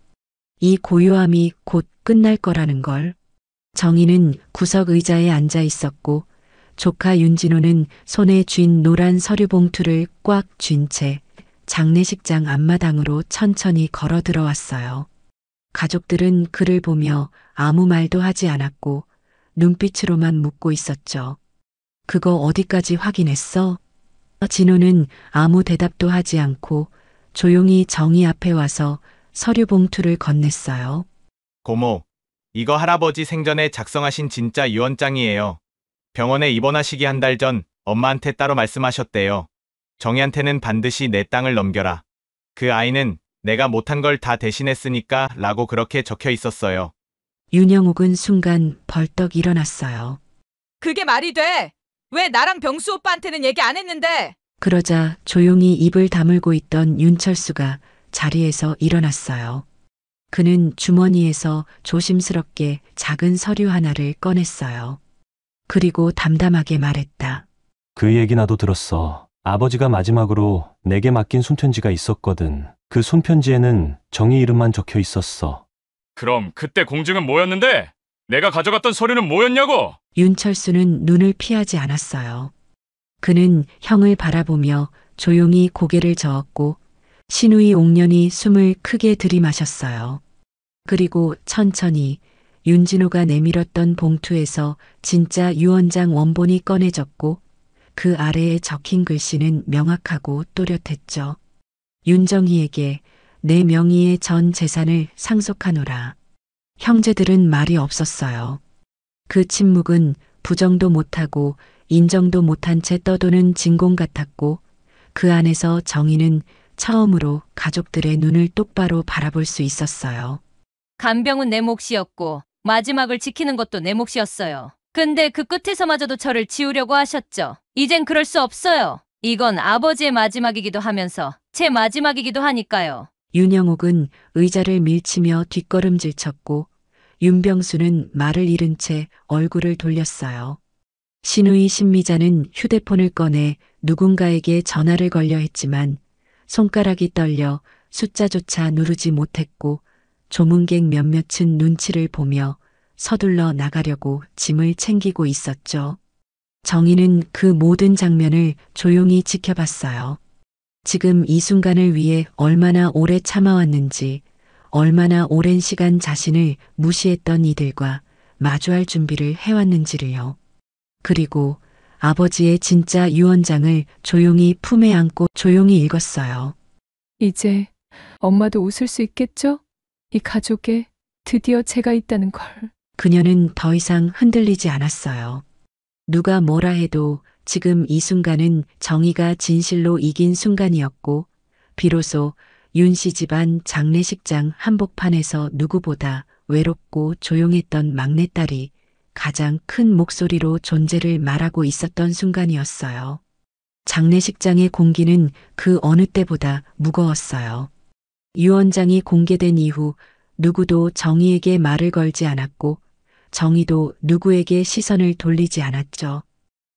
이 고요함이 곧 끝날 거라는 걸. 정희는 구석 의자에 앉아 있었고 조카 윤진호는 손에 쥔 노란 서류 봉투를 꽉 쥔 채 장례식장 앞마당으로 천천히 걸어 들어왔어요. 가족들은 그를 보며 아무 말도 하지 않았고 눈빛으로만 묻고 있었죠. 그거 어디까지 확인했어? 진호는 아무 대답도 하지 않고 조용히 정희 앞에 와서 서류 봉투를 건넸어요. 고모, 이거 할아버지 생전에 작성하신 진짜 유언장이에요. 병원에 입원하시기 한 달 전 엄마한테 따로 말씀하셨대요. 정희한테는 반드시 내 땅을 넘겨라. 그 아이는 내가 못한 걸 다 대신했으니까 라고 그렇게 적혀 있었어요. 윤영옥은 순간 벌떡 일어났어요. 그게 말이 돼? 왜 나랑 병수 오빠한테는 얘기 안 했는데? 그러자 조용히 입을 다물고 있던 윤철수가 자리에서 일어났어요. 그는 주머니에서 조심스럽게 작은 서류 하나를 꺼냈어요. 그리고 담담하게 말했다. 그 얘기 나도 들었어. 아버지가 마지막으로 내게 맡긴 손편지가 있었거든. 그 손편지에는 정희 이름만 적혀 있었어. 그럼 그때 공증은 뭐였는데? 내가 가져갔던 서류는 뭐였냐고? 윤철수는 눈을 피하지 않았어요. 그는 형을 바라보며 조용히 고개를 저었고 신우이 옥년이 숨을 크게 들이마셨어요. 그리고 천천히 윤진호가 내밀었던 봉투에서 진짜 유언장 원본이 꺼내졌고 그 아래에 적힌 글씨는 명확하고 또렷했죠. 윤정희에게 내 명의의 전 재산을 상속하노라. 형제들은 말이 없었어요. 그 침묵은 부정도 못하고 인정도 못한 채 떠도는 진공 같았고 그 안에서 정희는 처음으로 가족들의 눈을 똑바로 바라볼 수 있었어요. 간병은 내 몫이었고 마지막을 지키는 것도 내 몫이었어요. 근데 그 끝에서마저도 저를 지우려고 하셨죠. 이젠 그럴 수 없어요. 이건 아버지의 마지막이기도 하면서 제 마지막이기도 하니까요. 윤영옥은 의자를 밀치며 뒷걸음질 쳤고 윤병수는 말을 잃은 채 얼굴을 돌렸어요. 신우이 신미자는 휴대폰을 꺼내 누군가에게 전화를 걸려 했지만 손가락이 떨려 숫자조차 누르지 못했고 조문객 몇몇은 눈치를 보며 서둘러 나가려고 짐을 챙기고 있었죠. 정희는 그 모든 장면을 조용히 지켜봤어요. 지금 이 순간을 위해 얼마나 오래 참아왔는지, 얼마나 오랜 시간 자신을 무시했던 이들과 마주할 준비를 해왔는지를요. 그리고 아버지의 진짜 유언장을 조용히 품에 안고 조용히 읽었어요. 이제 엄마도 웃을 수 있겠죠? 이 가족에 드디어 제가 있다는 걸. 그녀는 더 이상 흔들리지 않았어요. 누가 뭐라 해도 지금 이 순간은 정의가 진실로 이긴 순간이었고 비로소 윤씨 집안 장례식장 한복판에서 누구보다 외롭고 조용했던 막내딸이 가장 큰 목소리로 존재를 말하고 있었던 순간이었어요. 장례식장의 공기는 그 어느 때보다 무거웠어요. 유언장이 공개된 이후 누구도 정희에게 말을 걸지 않았고 정희도 누구에게 시선을 돌리지 않았죠.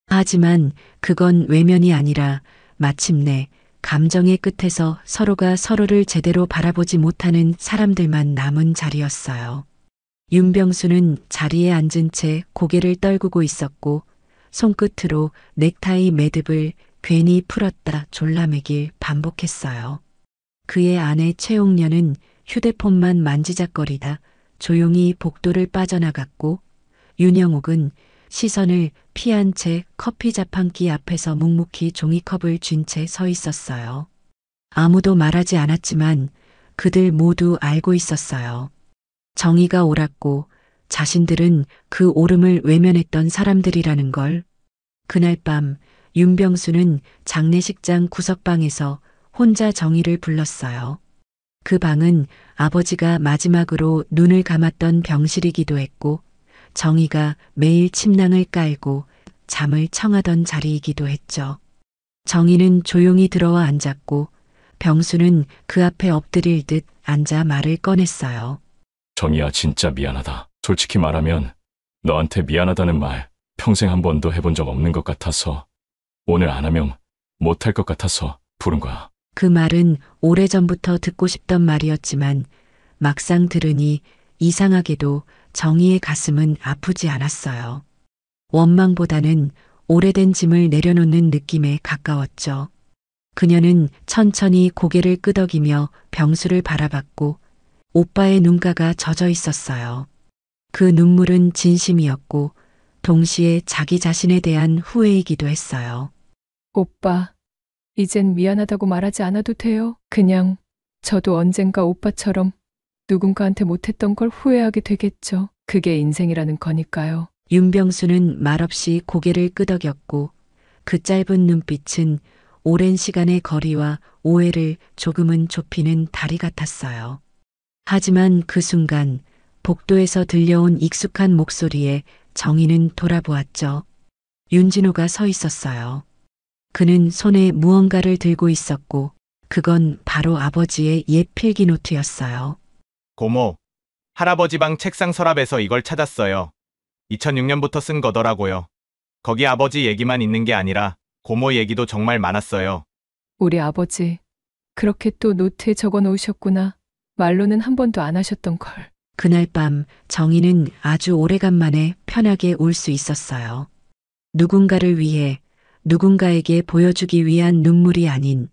하지만 그건 외면이 아니라 마침내 감정의 끝에서 서로가 서로를 제대로 바라보지 못하는 사람들만 남은 자리였어요. 윤병수는 자리에 앉은 채 고개를 떨구고 있었고 손끝으로 넥타이 매듭을 괜히 풀었다 졸라매길 반복했어요. 그의 아내 최옥년은 휴대폰만 만지작거리다 조용히 복도를 빠져나갔고 윤영옥은 시선을 피한 채 커피 자판기 앞에서 묵묵히 종이컵을 쥔 채 서 있었어요. 아무도 말하지 않았지만 그들 모두 알고 있었어요. 정의가 옳았고 자신들은 그 옳음을 외면했던 사람들이라는 걸. 그날 밤 윤병수는 장례식장 구석방에서 혼자 정의를 불렀어요. 그 방은 아버지가 마지막으로 눈을 감았던 병실이기도 했고 정희가 매일 침낭을 깔고 잠을 청하던 자리이기도 했죠. 정희는 조용히 들어와 앉았고 병수는 그 앞에 엎드릴 듯 앉아 말을 꺼냈어요. 정희야, 진짜 미안하다. 솔직히 말하면 너한테 미안하다는 말 평생 한 번도 해본 적 없는 것 같아서 오늘 안 하면 못할 것 같아서 부른 거야. 그 말은 오래전부터 듣고 싶던 말이었지만 막상 들으니 이상하게도 정희의 가슴은 아프지 않았어요. 원망보다는 오래된 짐을 내려놓는 느낌에 가까웠죠. 그녀는 천천히 고개를 끄덕이며 병수를 바라봤고 오빠의 눈가가 젖어 있었어요. 그 눈물은 진심이었고 동시에 자기 자신에 대한 후회이기도 했어요. 오빠, 이젠 미안하다고 말하지 않아도 돼요. 그냥 저도 언젠가 오빠처럼 누군가한테 못했던 걸 후회하게 되겠죠. 그게 인생이라는 거니까요. 윤병수는 말없이 고개를 끄덕였고 그 짧은 눈빛은 오랜 시간의 거리와 오해를 조금은 좁히는 다리 같았어요. 하지만 그 순간 복도에서 들려온 익숙한 목소리에 정희는 돌아보았죠. 윤진호가 서 있었어요. 그는 손에 무언가를 들고 있었고 그건 바로 아버지의 옛 필기 노트였어요. 고모, 할아버지 방 책상 서랍에서 이걸 찾았어요. 2006년부터 쓴 거더라고요. 거기 아버지 얘기만 있는 게 아니라 고모 얘기도 정말 많았어요. 우리 아버지, 그렇게 또 노트에 적어 놓으셨구나. 말로는 한 번도 안 하셨던 걸. 그날 밤 정희는 아주 오래간만에 편하게 울 수 있었어요. 누군가를 위해 누군가에게 보여주기 위한 눈물이 아닌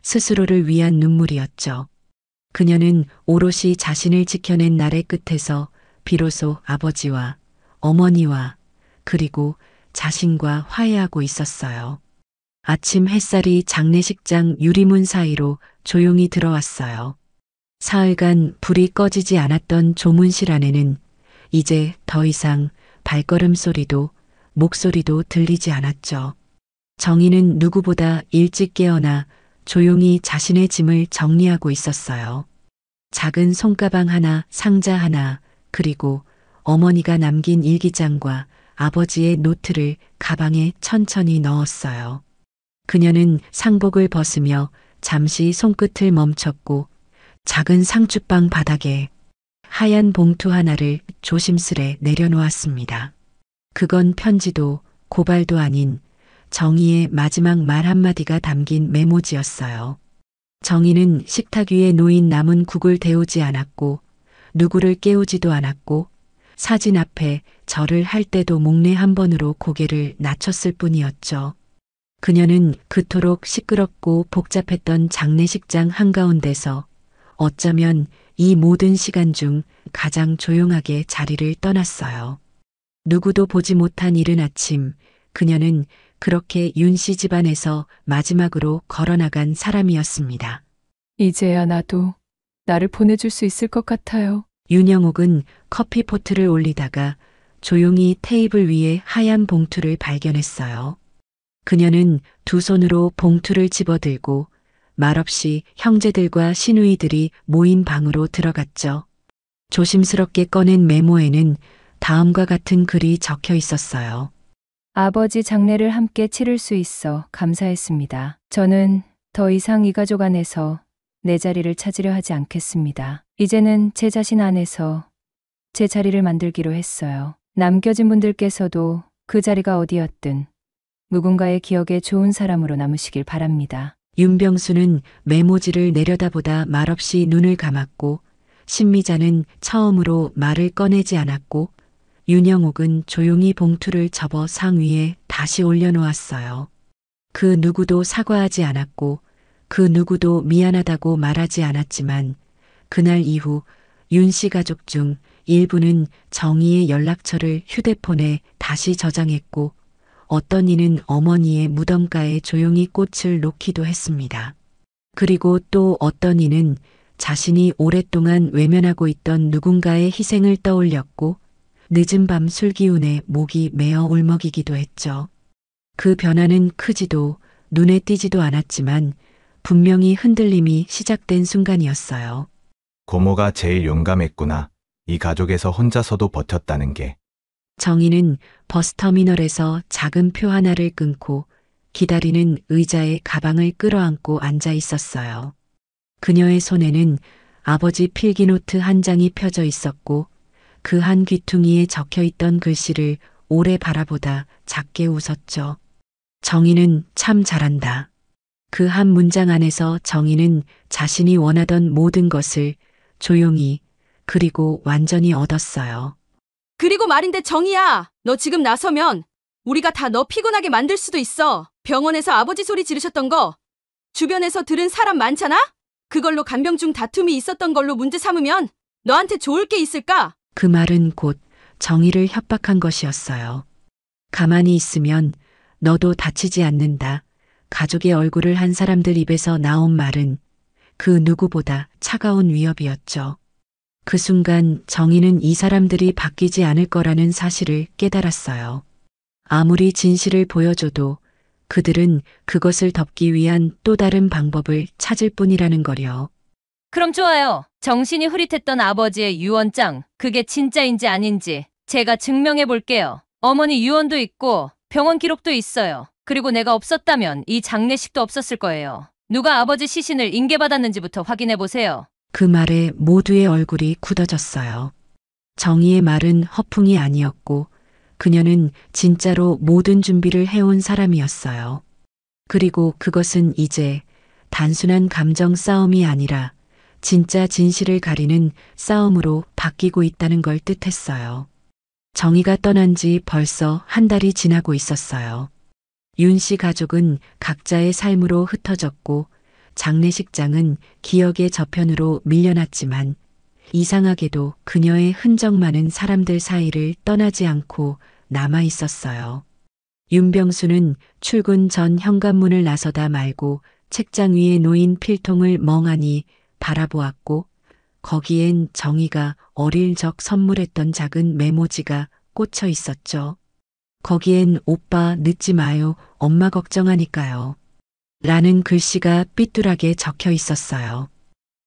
스스로를 위한 눈물이었죠. 그녀는 오롯이 자신을 지켜낸 날의 끝에서 비로소 아버지와 어머니와 그리고 자신과 화해하고 있었어요. 아침 햇살이 장례식장 유리문 사이로 조용히 들어왔어요. 사흘간 불이 꺼지지 않았던 조문실 안에는 이제 더 이상 발걸음 소리도 목소리도 들리지 않았죠. 정희는 누구보다 일찍 깨어나 조용히 자신의 짐을 정리하고 있었어요. 작은 손가방 하나, 상자 하나, 그리고 어머니가 남긴 일기장과 아버지의 노트를 가방에 천천히 넣었어요. 그녀는 상복을 벗으며 잠시 손끝을 멈췄고 작은 상주방 바닥에 하얀 봉투 하나를 조심스레 내려놓았습니다. 그건 편지도 고발도 아닌 정희의 마지막 말 한마디가 담긴 메모지였어요. 정희는 식탁 위에 놓인 남은 국을 데우지 않았고 누구를 깨우지도 않았고 사진 앞에 절을 할 때도 목례 한 번으로 고개를 낮췄을 뿐이었죠. 그녀는 그토록 시끄럽고 복잡했던 장례식장 한가운데서 어쩌면 이 모든 시간 중 가장 조용하게 자리를 떠났어요. 누구도 보지 못한 이른 아침, 그녀는 그렇게 윤 씨 집안에서 마지막으로 걸어나간 사람이었습니다. 이제야 나도 나를 보내줄 수 있을 것 같아요. 윤영옥은 커피포트를 올리다가 조용히 테이블 위에 하얀 봉투를 발견했어요. 그녀는 두 손으로 봉투를 집어들고 말없이 형제들과 시누이들이 모인 방으로 들어갔죠. 조심스럽게 꺼낸 메모에는 다음과 같은 글이 적혀 있었어요. 아버지 장례를 함께 치를 수 있어 감사했습니다. 저는 더 이상 이 가족 안에서 내 자리를 찾으려 하지 않겠습니다. 이제는 제 자신 안에서 제 자리를 만들기로 했어요. 남겨진 분들께서도 그 자리가 어디였든 누군가의 기억에 좋은 사람으로 남으시길 바랍니다. 윤병수는 메모지를 내려다보다 말없이 눈을 감았고 신미자는 처음으로 말을 꺼내지 않았고 윤영옥은 조용히 봉투를 접어 상 위에 다시 올려놓았어요. 그 누구도 사과하지 않았고 그 누구도 미안하다고 말하지 않았지만 그날 이후 윤 씨 가족 중 일부는 정희의 연락처를 휴대폰에 다시 저장했고 어떤 이는 어머니의 무덤가에 조용히 꽃을 놓기도 했습니다. 그리고 또 어떤 이는 자신이 오랫동안 외면하고 있던 누군가의 희생을 떠올렸고 늦은 밤 술기운에 목이 메어 울먹이기도 했죠. 그 변화는 크지도 눈에 띄지도 않았지만 분명히 흔들림이 시작된 순간이었어요. 고모가 제일 용감했구나. 이 가족에서 혼자서도 버텼다는 게. 정희는 버스터미널에서 작은 표 하나를 끊고 기다리는 의자에 가방을 끌어안고 앉아 있었어요. 그녀의 손에는 아버지 필기노트 한 장이 펴져 있었고 그 한 귀퉁이에 적혀 있던 글씨를 오래 바라보다 작게 웃었죠. 정희는 참 잘한다. 그 한 문장 안에서 정희는 자신이 원하던 모든 것을 조용히 그리고 완전히 얻었어요. 그리고 말인데 정희야, 너 지금 나서면 우리가 다 너 피곤하게 만들 수도 있어. 병원에서 아버지 소리 지르셨던 거 주변에서 들은 사람 많잖아? 그걸로 간병중 다툼이 있었던 걸로 문제 삼으면 너한테 좋을 게 있을까? 그 말은 곧 정희를 협박한 것이었어요. 가만히 있으면 너도 다치지 않는다. 가족의 얼굴을 한 사람들 입에서 나온 말은 그 누구보다 차가운 위협이었죠. 그 순간 정희는 이 사람들이 바뀌지 않을 거라는 사실을 깨달았어요. 아무리 진실을 보여줘도 그들은 그것을 덮기 위한 또 다른 방법을 찾을 뿐이라는 거려. 그럼 좋아요. 정신이 흐릿했던 아버지의 유언장, 그게 진짜인지 아닌지 제가 증명해 볼게요. 어머니 유언도 있고 병원 기록도 있어요. 그리고 내가 없었다면 이 장례식도 없었을 거예요. 누가 아버지 시신을 인계받았는지부터 확인해 보세요. 그 말에 모두의 얼굴이 굳어졌어요. 정희의 말은 허풍이 아니었고 그녀는 진짜로 모든 준비를 해온 사람이었어요. 그리고 그것은 이제 단순한 감정 싸움이 아니라 진짜 진실을 가리는 싸움으로 바뀌고 있다는 걸 뜻했어요. 정희가 떠난 지 벌써 한 달이 지나고 있었어요. 윤 씨 가족은 각자의 삶으로 흩어졌고 장례식장은 기억의 저편으로 밀려났지만 이상하게도 그녀의 흔적 많은 사람들 사이를 떠나지 않고 남아 있었어요. 윤병수는 출근 전 현관문을 나서다 말고 책장 위에 놓인 필통을 멍하니 바라보았고 거기엔 정희가 어릴 적 선물했던 작은 메모지가 꽂혀 있었죠. 거기엔 오빠 늦지 마요. 엄마 걱정하니까요. 라는 글씨가 삐뚤하게 적혀 있었어요.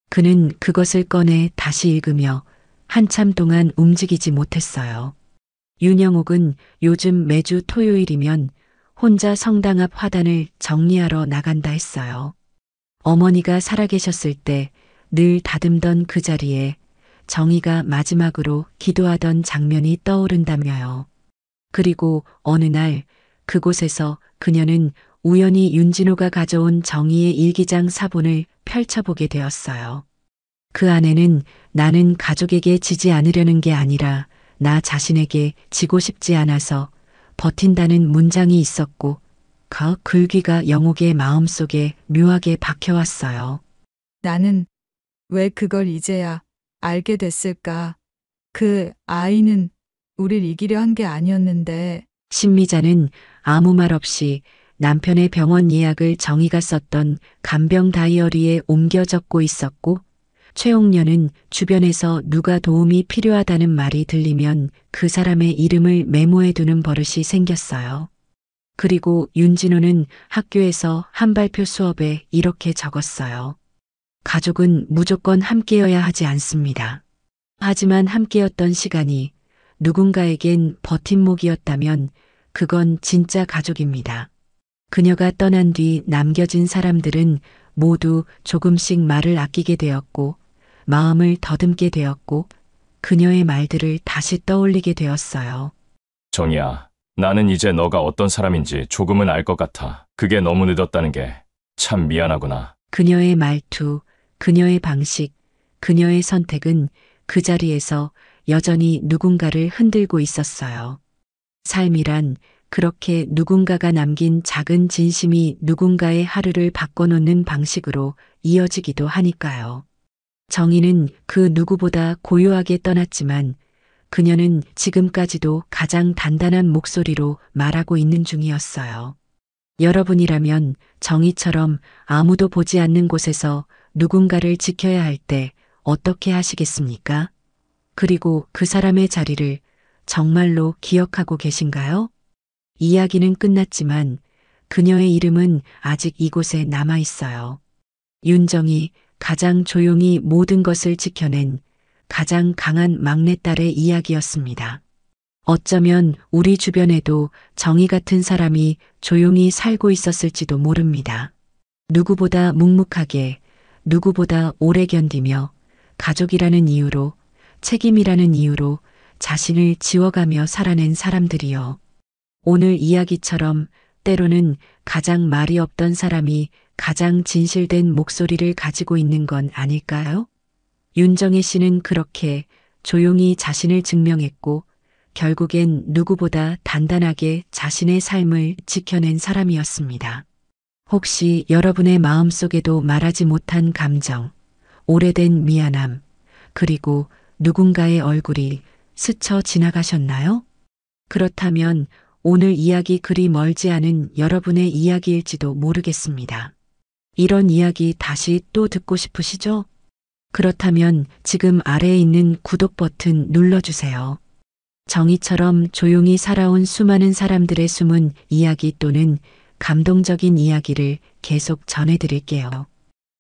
그는 그것을 꺼내 다시 읽으며 한참 동안 움직이지 못했어요. 윤영옥은 요즘 매주 토요일이면 혼자 성당 앞 화단을 정리하러 나간다 했어요. 어머니가 살아계셨을 때 늘 다듬던 그 자리에 정희가 마지막으로 기도하던 장면이 떠오른다며요. 그리고 어느 날 그곳에서 그녀는 우연히 윤진호가 가져온 정희의 일기장 사본을 펼쳐보게 되었어요. 그 안에는 나는 가족에게 지지 않으려는 게 아니라 나 자신에게 지고 싶지 않아서 버틴다는 문장이 있었고 그 글귀가 영옥의 마음속에 묘하게 박혀왔어요. 나는 왜 그걸 이제야 알게 됐을까? 그 아이는 우릴 이기려 한 게 아니었는데. 신미자는 아무 말 없이 남편의 병원 예약을 정희가 썼던 간병 다이어리에 옮겨 적고 있었고 최옥녀는 주변에서 누가 도움이 필요하다는 말이 들리면 그 사람의 이름을 메모해두는 버릇이 생겼어요. 그리고 윤진호는 학교에서 한발표 수업에 이렇게 적었어요. 가족은 무조건 함께여야 하지 않습니다. 하지만 함께였던 시간이 누군가에겐 버팀목이었다면 그건 진짜 가족입니다. 그녀가 떠난 뒤 남겨진 사람들은 모두 조금씩 말을 아끼게 되었고 마음을 더듬게 되었고 그녀의 말들을 다시 떠올리게 되었어요. 정희야, 나는 이제 너가 어떤 사람인지 조금은 알 것 같아. 그게 너무 늦었다는 게 참 미안하구나. 그녀의 말투, 그녀의 방식, 그녀의 선택은 그 자리에서 여전히 누군가를 흔들고 있었어요. 삶이란 그렇게 누군가가 남긴 작은 진심이 누군가의 하루를 바꿔놓는 방식으로 이어지기도 하니까요. 정희는 그 누구보다 고요하게 떠났지만 그녀는 지금까지도 가장 단단한 목소리로 말하고 있는 중이었어요. 여러분이라면 정희처럼 아무도 보지 않는 곳에서 누군가를 지켜야 할 때 어떻게 하시겠습니까? 그리고 그 사람의 자리를 정말로 기억하고 계신가요? 이야기는 끝났지만 그녀의 이름은 아직 이곳에 남아 있어요. 윤정이 가장 조용히 모든 것을 지켜낸 가장 강한 막내딸의 이야기였습니다. 어쩌면 우리 주변에도 정희 같은 사람이 조용히 살고 있었을지도 모릅니다. 누구보다 묵묵하게, 누구보다 오래 견디며 가족이라는 이유로, 책임이라는 이유로 자신을 지워가며 살아낸 사람들이요. 오늘 이야기처럼 때로는 가장 말이 없던 사람이 가장 진실된 목소리를 가지고 있는 건 아닐까요? 윤정혜 씨는 그렇게 조용히 자신을 증명했고 결국엔 누구보다 단단하게 자신의 삶을 지켜낸 사람이었습니다. 혹시 여러분의 마음속에도 말하지 못한 감정, 오래된 미안함, 그리고 누군가의 얼굴이 스쳐 지나가셨나요? 그렇다면 오늘 이야기 그리 멀지 않은 여러분의 이야기일지도 모르겠습니다. 이런 이야기 다시 또 듣고 싶으시죠? 그렇다면 지금 아래에 있는 구독 버튼 눌러주세요. 정희처럼 조용히 살아온 수많은 사람들의 숨은 이야기 또는 감동적인 이야기를 계속 전해드릴게요.